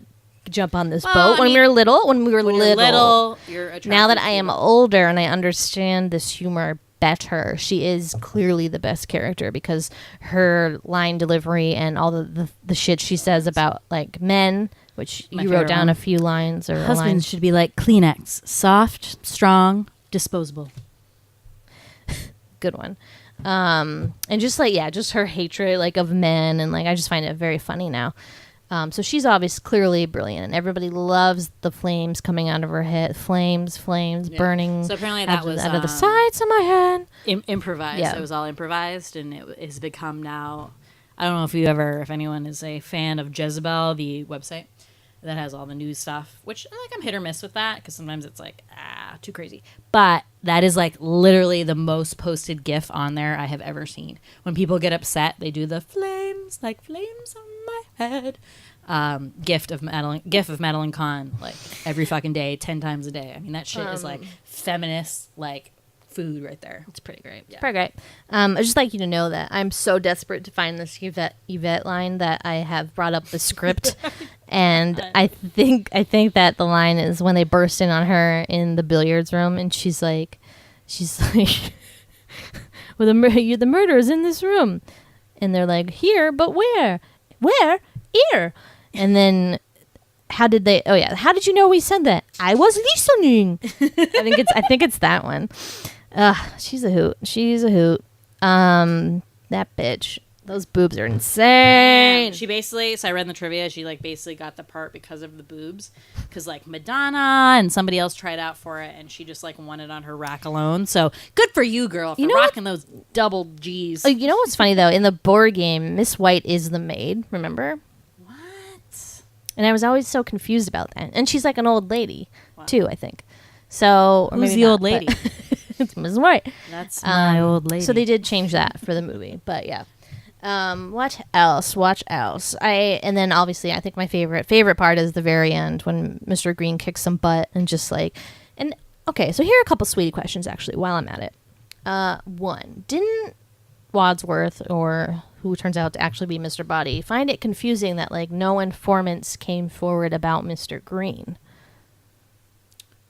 jump on this boat when we were little. When you're attracted now that I am older and I understand this humor better, she is clearly the best character because her line delivery and all the shit she says about like men, which you wrote down a few lines or
husbands should be like Kleenex, soft, strong, disposable.
Good one. And just like just her hatred like of men, and like I just find it very funny now. So she's obviously clearly brilliant, and everybody loves the flames coming out of her head. Flames, burning.
So apparently that was
out of the sides of my head.
Improvised. Yeah. It was all improvised, and it has become now. I don't know if anyone is a fan of Jezebel, the website that has all the news stuff, which like I'm hit or miss with that because sometimes it's like too crazy. But that is like literally the most posted GIF on there I have ever seen. When people get upset, they do the flames like flames on my head. GIF of Madeline Kahn like every fucking day, 10 times a day. I mean that shit is like feminist like food right there. It's pretty great.
Yeah. It's pretty great. I'd just like you to know that I'm so desperate to find this Yvette line that I have brought up the script, and I think that the line is when they burst in on her in the billiards room, and she's like, well, the murderer's in this room, and they're like, here, but where, here, and then. How did you know we said that? I was listening. I think it's that one. She's a hoot. That bitch. Those boobs are insane.
She basically, so I read in the trivia, she like basically got the part because of the boobs. Because like Madonna and somebody else tried out for it, and she just like won it on her rack alone. So good for you, girl, for rocking those double G's.
Oh, you know what's funny though? In the board game, Miss White is the maid. Remember?
What?
And I was always so confused about that. And she's like an old lady too, I think. So or
Who's
maybe
the
not,
old lady?
It's Miss White.
That's my old lady.
So they did change that for the movie, but yeah. What else? Watch else. And then obviously I think my favorite part is the very end when Mr. Green kicks some butt and just like, and okay, so here are a couple sweetie questions actually while I'm at it. One, didn't Wadsworth, or who turns out to actually be Mr. Body, find it confusing that like no informants came forward about Mr. Green?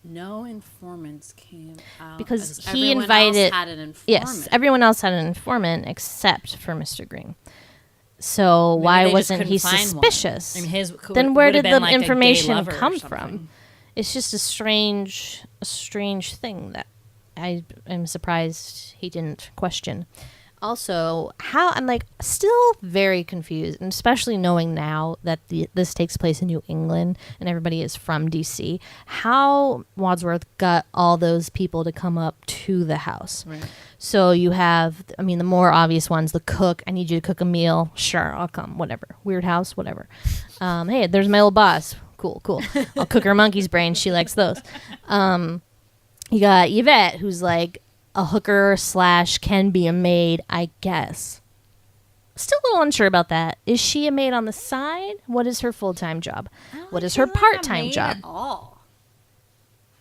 No informants came out
Because
as
he
everyone
invited.
else had an informant.
Yes, everyone else had an informant except for Mr. Green. So why
they just
wasn't
couldn't
he
find one.
suspicious?
I mean, his
Then where
would've
did
been
the
like a gay
information
lover or
come
something.
from? It's just a strange thing that I am surprised he didn't question. Also, how I'm like still very confused, and especially knowing now that this takes place in New England and everybody is from DC, how Wadsworth got all those people to come up to the house.
Right.
So you have, I mean, the more obvious ones, the cook. I need you to cook a meal. Sure, I'll come. Whatever. Weird house. Whatever. Hey, there's my old boss. Cool. I'll cook her monkey's brain. She likes those. You got Yvette, who's like a hooker / can be a maid, I guess. Still a little unsure about that. Is she a maid on the side? What is her full-time job? What is her part-time job?
At all.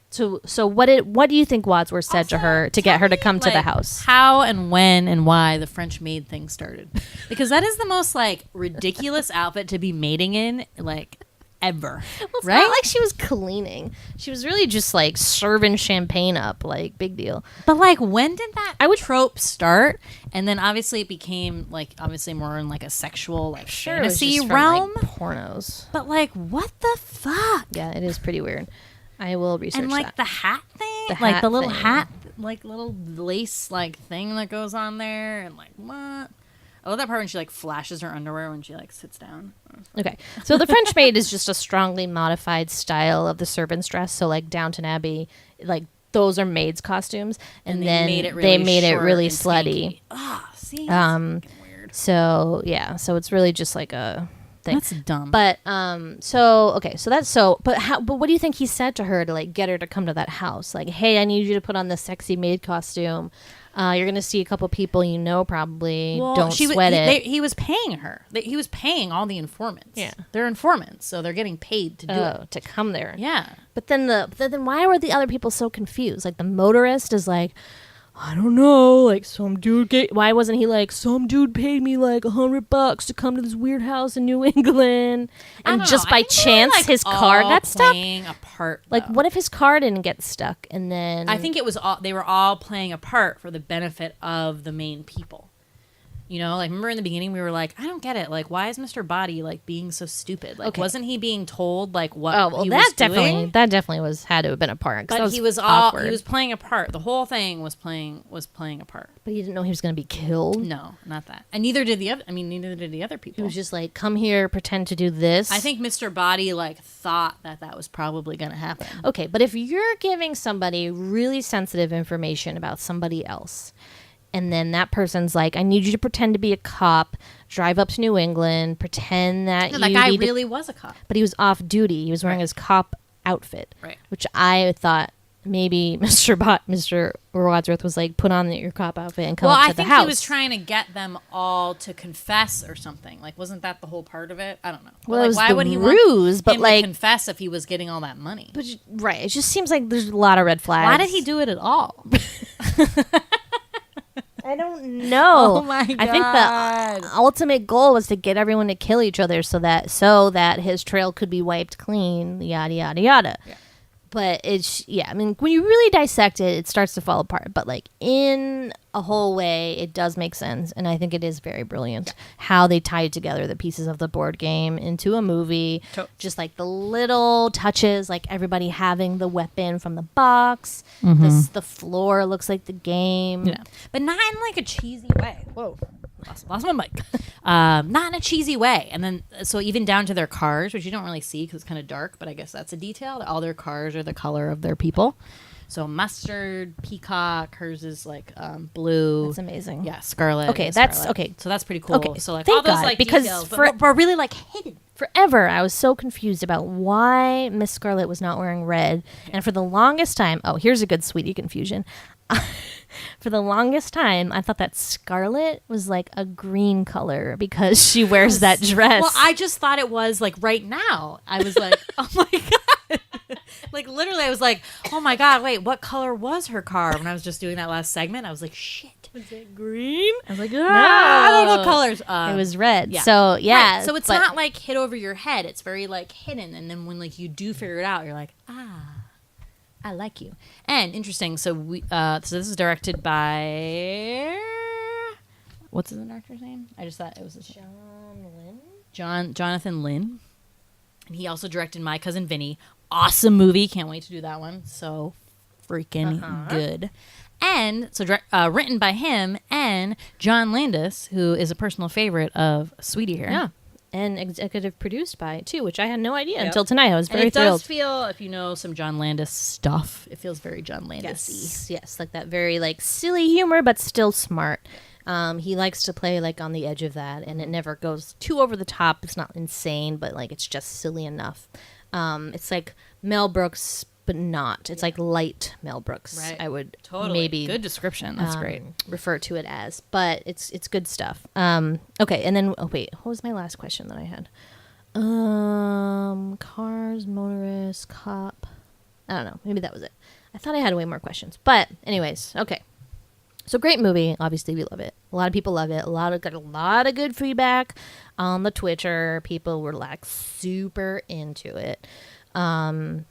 So what do you think Wadsworth said to her to get her to come to the house?
How and when and why the French maid thing started. Because that is the most like ridiculous outfit to be mating in like ever.
Well, it's
right?
not like she was cleaning. She was really just like serving champagne up, like big deal.
But like when did that trope start? And then obviously it became like obviously more in like a sexual like fantasy realm.
From, like, pornos.
But like what the fuck?
Yeah, it is pretty weird. I will research
and like
that.
the hat thing,
The
like
hat
the little
thing.
hat, like little lace like thing that goes on there, and like what? I love that part when she like flashes her underwear when she like sits down.
Okay, so the French maid is just a strongly modified style of the servant's dress. So like Downton Abbey, like those are maids' costumes, and
they
then
made it
they
really
made it
short
really
and
slutty.
Ah, see, that's fucking weird.
So yeah, so it's really just like a thing.
That's dumb.
But but what do you think he said to her to like get her to come to that house? Like, hey, I need you to put on the sexy maid costume. You're gonna see a couple people you know probably. Don't sweat it.
He was paying her. He was paying all the informants.
Yeah.
They're informants, so they're getting paid to do it.
To come there.
Yeah.
But then then why were the other people so confused? Like the motorist is like, I don't know, like some dude. Why wasn't he like some dude paid me like $100 to come to this weird house in New England, and just by chance his car got stuck?
Playing a part,
like, what if his car didn't get stuck? And then
I think it was all they were all playing a part for the benefit of the main people. You know, like remember in the beginning we were like, I don't get it. Like, why is Mr. Body like being so stupid? Like, wasn't he being told like what?
Oh well,
he
that
was doing?
definitely had to have been a part.
But he was
awkward.
he was playing a part. The whole thing was playing a part.
But he didn't know he was going to be killed.
No, not that. And neither did the other. I mean, neither did the other people.
He was just like, come here, pretend to do this.
I think Mr. Body like thought that was probably going to happen.
Okay, but if you're giving somebody really sensitive information about somebody else, and then that person's like, I need you to pretend to be a cop, drive up to New England, pretend that
No, that guy really was a cop.
But he was off duty. He was wearing his cop outfit.
Right.
Which I thought maybe Mr. Wadsworth was like, put on your cop outfit and come up to the house.
Well, I think he was trying to get them all to confess or something. Like, wasn't that the whole part of it? I don't know.
Well,
like,
it was
why
the
would he
ruse,
want
but
him
like
to confess if he was getting all that money?
But right, it just seems like there's a lot of red flags.
Why did he do it at all?
I don't know.
Oh my God.
I think the ultimate goal was to get everyone to kill each other so that his trail could be wiped clean, yada yada yada. Yeah. But I mean, when you really dissect it, it starts to fall apart. But like in a whole way, it does make sense, and I think it is very brilliant how they tied together the pieces of the board game into a movie. Just like the little touches, like everybody having the weapon from the box. The floor looks like the game.
Yeah. But not in like a cheesy way. Whoa. lost my mic. Not in a cheesy way. And then, so even down to their cars, which you don't really see because it's kind of dark, but I guess that's a detail. All their cars are the color of their people. So mustard, peacock, hers is like blue.
That's amazing.
Yeah, scarlet.
Okay,
Scarlet.
that's okay.
So that's pretty cool.
Okay,
So like
thank
all those
God,
like
because
details,
for-
but really like hidden.
Forever, I was so confused about why Miss Scarlet was not wearing red. And for the longest time, oh, here's a good sweetie confusion. For the longest time, I thought that Scarlet was like a green color because she wears that dress.
Well, I just thought it was like right now. I was like, oh my God. Like literally, I was like, oh my God, wait, what color was her car? When I was just doing that last segment, I was like, shit. Was it green?
I was like,
No, I don't know colors.
it was red.
yeah.
So, yeah.
Right. So it's
but-
not like hit over your head. It's very like hidden. And then when like you do figure it out, you're like, I like you. And interesting. So so this is directed by, what's the director's name? I just thought it was Jonathan Lynn. And he also directed My Cousin Vinny. Awesome movie. Can't wait to do that one. So freaking good. And so written by him and John Landis, who is a personal favorite of Sweetie here.
Yeah. And executive produced by it, too, which I had no idea until tonight. I was very
and it
thrilled.
does feel, if you know some John Landis stuff, it feels very John Landis-y.
Yes, like that very like silly humor, but still smart. He likes to play like on the edge of that, and it never goes too over the top. It's not insane, but like it's just silly enough. It's like Mel Brooks, but not. It's like light Mel Brooks.
Right.
I would
Totally.
maybe
Good description. That's great.
refer to it as, but it's good stuff. Okay, and then wait, what was my last question that I had? Cars, motorists, cop. I don't know. Maybe that was it. I thought I had way more questions, but anyways, okay. So great movie. Obviously, we love it. A lot of people love it. Got a lot of good feedback on the Twitter. People were like super into it. And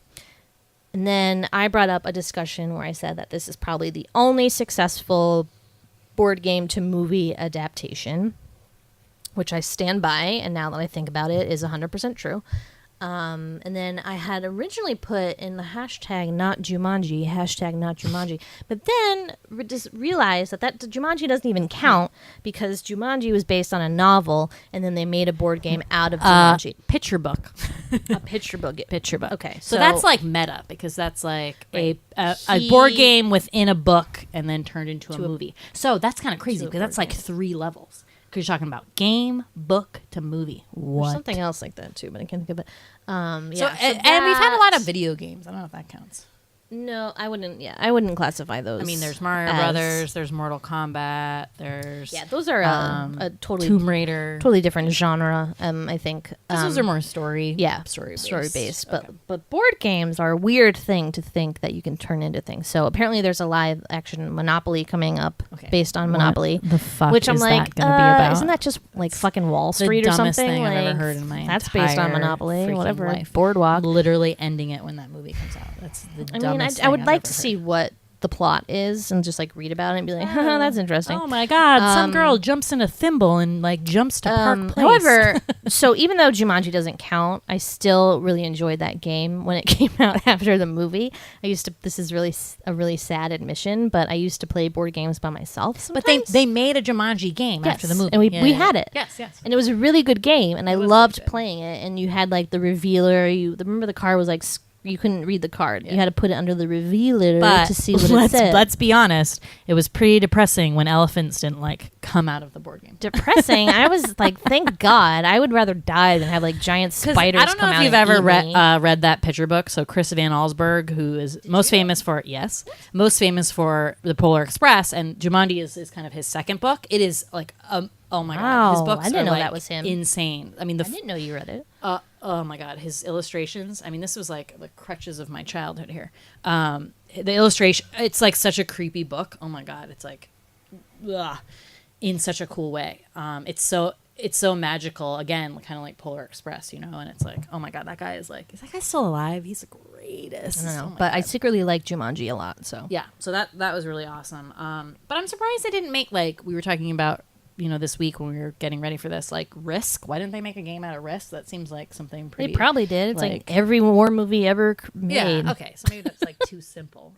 then I brought up a discussion where I said that this is probably the only successful board game to movie adaptation, which I stand by. And now that I think about it, is 100% true. And then I had originally put in the hashtag not Jumanji, but then just realized that Jumanji doesn't even count because Jumanji was based on a novel, and then they made a board game out of Jumanji.
Picture book.
A picture book. Okay,
So that's like meta because that's like a board game within a book and then turned into a movie. So that's kind of crazy because that's like 3 levels. Because you're talking about game, book to movie.
There's something else like that too, but I can't think of it.
And we've had a lot of video games. I don't know if that counts.
No, I wouldn't. Yeah, I wouldn't classify those.
I mean, there's Mario Brothers, there's Mortal Kombat, there's
those are a totally
Tomb Raider,
totally different genre. I think
those are more story
based. But board games are a weird thing to think that you can turn into things. So apparently, there's a live action Monopoly coming up based on Monopoly.
The fuck
which I'm
is
like,
that gonna be about?
Isn't that just like fucking Wall Street
the
or
dumbest
something?
thing I've
like,
ever heard in my
that's based on
entire
Monopoly,
freaking
whatever.
life.
Boardwalk.
Literally ending it when that movie comes out. That's the dumbest
I would
thing
like
I've
to
ever
see
heard.
what the plot is and just like read about it and be like, that's interesting.
Oh my god! Some girl jumps in a thimble and like jumps to Park Place.
However, so even though Jumanji doesn't count, I still really enjoyed that game when it came out after the movie. This is really a really sad admission, but I used to play board games by myself sometimes.
But they made a Jumanji game after the movie,
and we had it.
Yes.
And it was a really good game, and I loved playing it. And you had like the revealer. Remember the card was like you couldn't read the card. You had to put it under the revealer to see what it said.
Let's be honest. It was pretty depressing when elephants didn't like come out of the board game.
Depressing. I was like, thank God. I would rather die than have like giant spiders
I don't know
come out
if you've
and
ever
eat me.
read that picture book. So Chris Van Allsburg, who is most famous for the Polar Express, and Jumanji is kind of his second book. It is like oh my god, his books
I didn't
are
know
like
that was him.
Insane. I mean,
I didn't know you read it.
Oh my god, his illustrations. I mean, this was like the crutches of my childhood here. The illustration, it's like such a creepy book. Oh my god, it's like in such a cool way. It's so magical. Again, kind of like Polar Express, and it's like, oh my god, is that guy still alive? He's the greatest.
I don't know,
Oh my
but I
God.
secretly like Jumanji a lot. So
Yeah, so that was really awesome. But I'm surprised they didn't make, like we were talking about this week when we were getting ready for this, like Risk. Why didn't they make a game out of Risk? That seems like something pretty.
They probably did. It's like every war movie ever made.
Yeah. Okay. So maybe that's like too simple.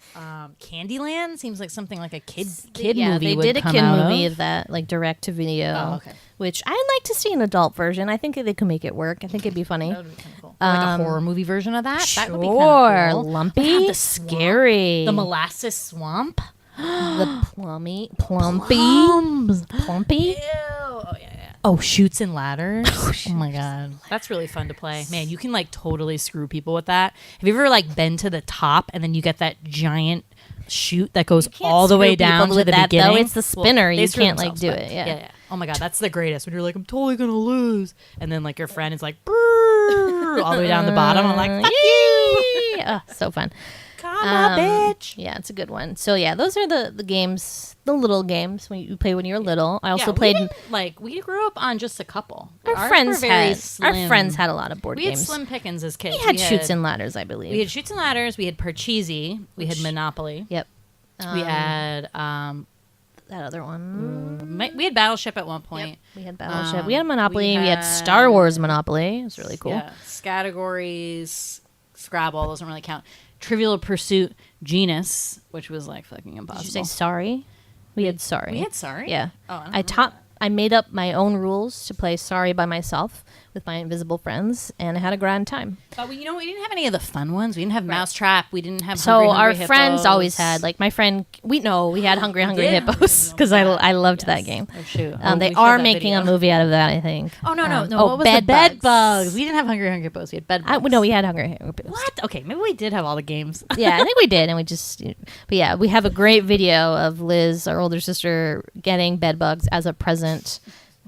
Candyland seems like something like a kid
Yeah,
movie.
they
would
did a
come
kid
out
movie
of.
of that, like direct to video.
Oh, okay.
Which I'd like to see an adult version. I think they could make it work. I think it'd be funny.
That would be kind of cool. Like a horror movie version of that. That would be kind
Sure,
of cool.
lumpy,
The
scary.
The molasses swamp.
The plumpy.
Ew. Oh yeah. Oh, Chutes and Ladders. Oh my god, that's really fun to play. Man, you can like totally screw people with that. Have you ever like been to the top and then you get that giant chute that goes all the way down to the beginning?
Though. It's the spinner.
They
You
screw
can't like
themselves,
do
but
it. Yeah.
Oh my god, that's the greatest. When you're like, I'm totally gonna lose, and then like your friend is like, brrr, all the way down the bottom. I'm like, fuck you.
Oh, so fun.
Come on, bitch.
Yeah, it's a good one. So yeah, those are the games, the little games when you play when you're little. I also
Yeah,
played.
we grew up on just a couple.
Our
Ours
friends
were very
had
slim.
our friends had a lot of board
We had
games.
slim pickings as kids.
We had Chutes and Ladders, I believe.
We had Chutes and Ladders. We had Parcheesi. We had Monopoly.
Yep.
We had
That other one.
we had Battleship at one point.
We had Battleship. We had Monopoly.
we
We had
had-
Star Wars Monopoly. It was really cool.
Yeah, categories, Scrabble doesn't really count. Trivial Pursuit, Genus, which was like fucking impossible.
Did you say Sorry? We had Sorry.
We had Sorry?
Yeah.
Oh,
I made up my own rules to play Sorry by myself with my invisible friends, and I had a grand time.
But we didn't have any of the fun ones. We didn't have Mousetrap. We didn't have.
So
Hungry
our
Hippos.
friends always had, like my friend, we had Hungry
did?
Hippos because I loved that game.
Oh shoot!
They
we showed
are
that
making
video.
a movie out of that, I think.
Oh no!
Oh,
what was
Bed
the bed
Bugs.
bugs? We didn't have Hungry Hippos. We had bed bugs.
No, we had Hungry Hippos.
What? Okay, maybe we did have all the games.
Yeah, I think we did, and we just. But yeah, we have a great video of Liz, our older sister, getting bed bugs as a present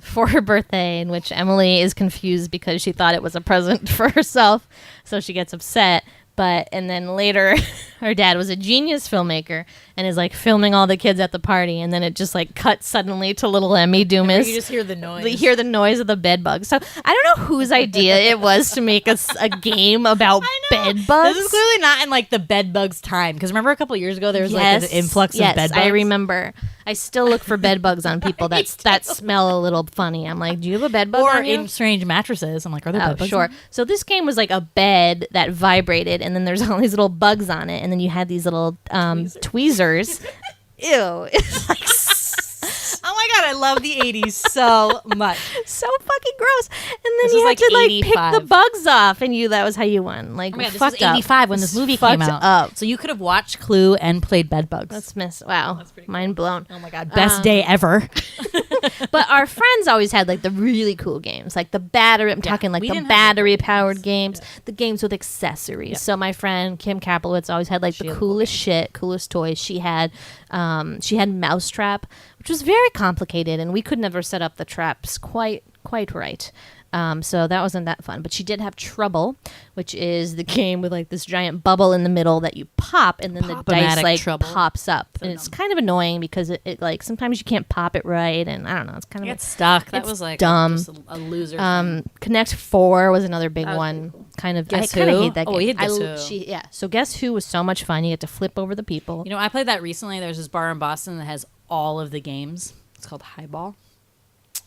for her birthday, in which Emily is confused because she thought it was a present for herself, so she gets upset. And then later, her dad was a genius filmmaker and is like filming all the kids at the party, and then it just like cuts suddenly to little Emmy Doomis.
You just hear the noise.
You hear the noise of the bed bugs. So I don't know whose idea it was to make a game about bed bugs.
This is clearly not in like the bed bugs time, because remember a couple years ago there was like an influx of bed bugs.
I remember. I still look for bed bugs on people that smell a little funny. I'm like, do you have a bed bug
Or
on you?
in strange mattresses. I'm like, are there
Oh,
bed bugs?
sure. So this game was like a bed that vibrated, and then there's all these little bugs on it, and then you had these little tweezers. Ew. It's like
Oh my god, I love the 80s so much.
so fucking gross. And then
This
you
was
had
like
to like
85.
pick the bugs off, and that was how you won. Like,
Oh my god, this
fucked
was 85
up.
when this movie
Fucked
came out.
up.
So you could have watched Clue and played bed bugs.
Wow. Mind blown.
Oh my god, best day ever.
But our friends always had like the really cool games, like the battery. I'm talking like
we
the
didn't have the
battery-powered games, the games with accessories.
Yeah.
So my friend Kim Kaplowitz always had like the coolest shit, coolest toys. She had Mousetrap, which was very complicated, and we could never set up the traps quite right. So that wasn't that fun. But she did have Trouble, which is the game with like this giant bubble in the middle that you pop, and then the dice
Pop-o-matic
like
Trouble.
pops up, and it's kind of annoying because it like sometimes you can't pop it right, and I don't know. It's kind of
Get stuck. That
it's
was like
dumb.
just a loser. thing.
Connect 4 was another big
was
one.
pretty cool.
Kind of.
Guess
I kind of
Who?
hate that game.
Oh, we had Guess Who.
So Guess Who was so much fun. You get to flip over the people.
You know, I played that recently. There's this bar in Boston that has all of the games. It's called Highball.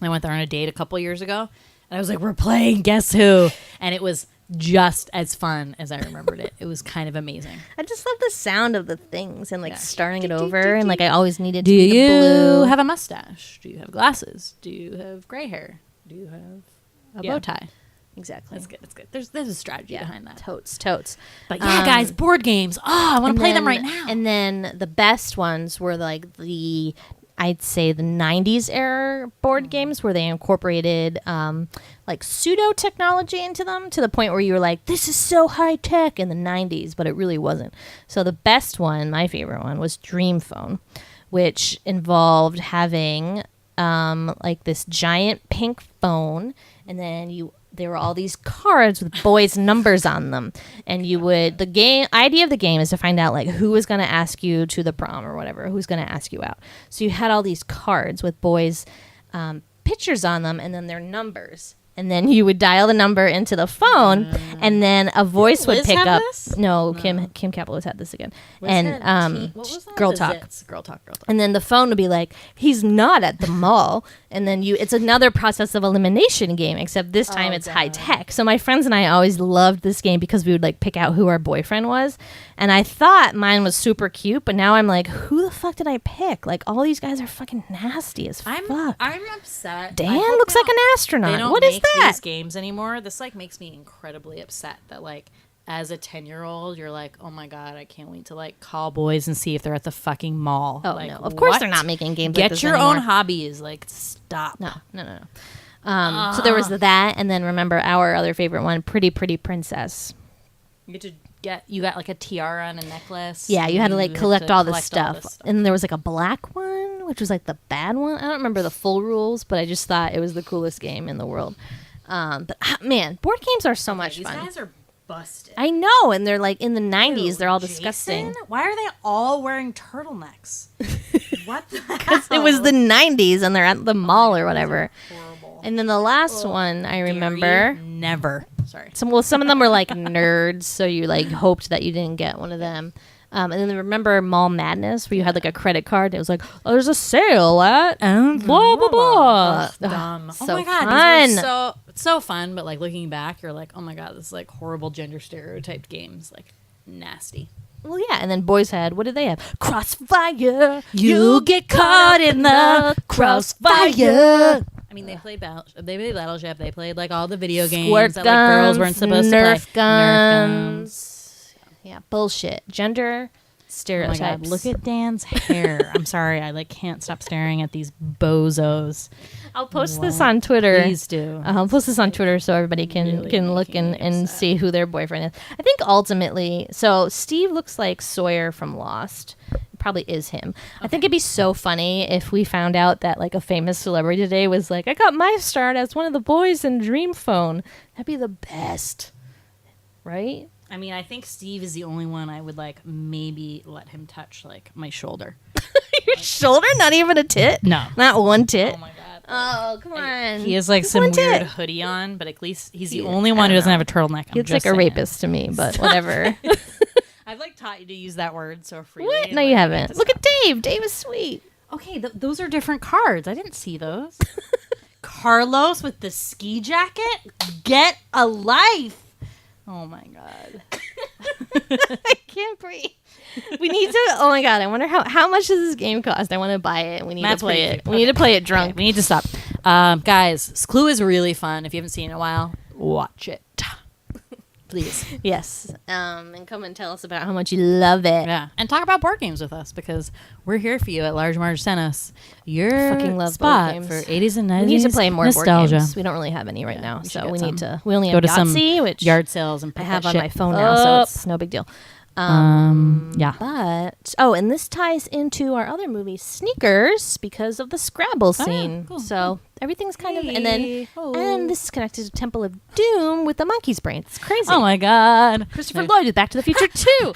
I went there on a date a couple years ago, and I was like, we're playing Guess Who. And it was just as fun as I remembered it. It was kind of amazing.
I just love the sound of the things and like starting it over, and like I always needed
Do
to be the
you
blue.
have a mustache? Do you have glasses? Do you have gray hair? Do you have a bow tie?
Exactly.
That's good. That's good. There's a strategy behind that.
Totes.
But yeah, guys, board games. Oh, I want to play them right now.
And then the best ones were like I'd say the 90s era board games where they incorporated like pseudo technology into them to the point where you were like, this is so high tech in the 90s, but it really wasn't. So the best one, my favorite one, was Dream Phone, which involved having like this giant pink phone, and then there were all these cards with boys' numbers on them, and the idea of the game is to find out like who is going to ask you to the prom or whatever, who's going to ask you out. So you had all these cards with boys' pictures on them, and then their numbers, and then you would dial the number into the phone, and then a voice would
Liz
pick
have
up.
this?
No, Kim Capello's had this again,
What was that?
Girl
The
Talk.
Zits. Girl Talk.
And then the phone would be like, he's not at the mall. And then it's another process of elimination game, except this time it's high tech. So my friends and I always loved this game because we would like pick out who our boyfriend was. And I thought mine was super cute, but now I'm like, who the fuck did I pick? Like, all these guys are fucking nasty as fuck.
I'm upset.
Dan looks like an
They
astronaut.
don't
What is
make
that?
these games anymore. This like makes me incredibly upset that like as a 10-year-old you're like, oh my god, I can't wait to like call boys and see if they're at the fucking mall.
Oh,
like,
no. Of course
what?
they're not making games
Get
like this
your
anymore.
own hobbies. Like, stop.
No. So there was that, and then remember our other favorite one, Pretty Pretty Princess.
You got like a tiara and a necklace.
Yeah, you had to like collect all this
collect
stuff. And there was like a black one, which was like the bad one. I don't remember the full rules, but I just thought it was the coolest game in the world. But man, board games are so much
These
fun.
guys are busted.
I know, and they're like in the 90s,
Ew,
they're all
Jason?
disgusting.
Why are they all wearing turtlenecks? What the hell?
It was the 90s, and they're at the mall or whatever.
Horrible.
And then the last one I remember.
Never. Sorry.
Some of them were like nerds, so you like hoped that you didn't get one of them. And then remember Mall Madness, where you had like a credit card. And it was like, oh, there's a sale at blah blah blah.
Dumb.
Ugh,
Oh
so
my god,
fun.
these were so fun. But like looking back, you're like, oh my god, this is like horrible gender stereotyped games, like nasty.
Well, yeah, and then boys had, what did they have? Crossfire.
You'll get caught in the crossfire. I mean, they played Battleship. They played like all the video games
Squirt
that like girls weren't supposed to play.
Nerf guns. Yeah, bullshit. Gender
Oh my
stereotypes.
god, look at Dan's hair. I'm sorry, I like can't stop staring at these bozos.
I'll post this on Twitter.
Please do.
I'll post this on Twitter so everybody can look
making me
and see who their boyfriend is. I think ultimately, so Steve looks like Sawyer from Lost. It probably is him. I think it'd be so funny if we found out that like a famous celebrity today was like, I got my start as one of the boys in Dream Phone. That'd be the best, right?
I mean, I think Steve is the only one I would like maybe let him touch like my shoulder.
Your shoulder, not even a tit.
No.
Not one tit.
Oh my god.
Oh, come on.
He has like
Just
some
one
weird
tit.
hoodie on, but at least he's the only one who doesn't have a turtleneck.
He looks like a rapist to me, but whatever.
I've like taught you to use that word so freely.
What?
and,
No,
like,
you
I
haven't.
need to
Look
stop.
at Dave. Dave is sweet.
Okay, those are different cards. I didn't see those. Carlos with the ski jacket? Get a life. Oh my god.
I can't breathe. We need to. Oh my god! I wonder how much does this game cost? I want to buy it. We need
Matt's
to play
pretty
it.
cheap.
We need to play it drunk.
Okay, we need to stop. Guys, Clue is really fun. If you haven't seen it in a while, watch it. Please.
Yes. And come and tell us about how much you love it.
Yeah. And talk about board games with us because we're here for you at Large Marge Sent Us. Your
Fucking love
spot
board
for
games.
80s and 90s
We need to play more
nostalgia.
board games. We don't really have any right now,
we should
so
get
we
some.
need to. We only
Go
have
to some
Yahtzee, which
yard sales and
I
pick
have
that
on
shit
my phone now, so
up.
it's no big deal.
Yeah.
But and this ties into our other movie, Sneakers, because of the Scrabble scene.
cool.
So everything's kind of, and
Hey. Oh.
then this is connected to Temple of Doom with the monkey's brain. It's crazy.
Oh my god.
Christopher Lloyd with Back to the Future 2.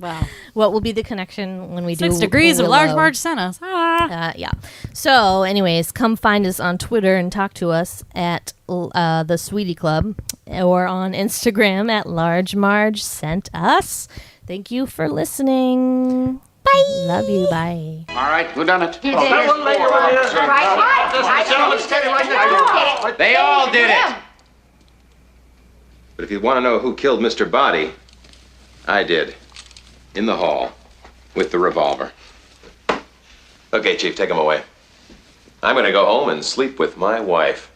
Wow.
What will be the connection when we do
6 degrees of
Willow?
Large Marge Sent Us. Ah.
Yeah. So, anyways, come find us on Twitter and talk to us at the Sweetie Club or on Instagram at Large Marge Sent Us. Thank you for listening. Bye. Love you. Bye.
All right, who done it?
That one lady over there. This gentleman standing right next to her.
They all did it. But if you want to know who killed Mr. Body, I did. In the hall. With the revolver. Okay, Chief, take him away. I'm going to go home and sleep with my wife.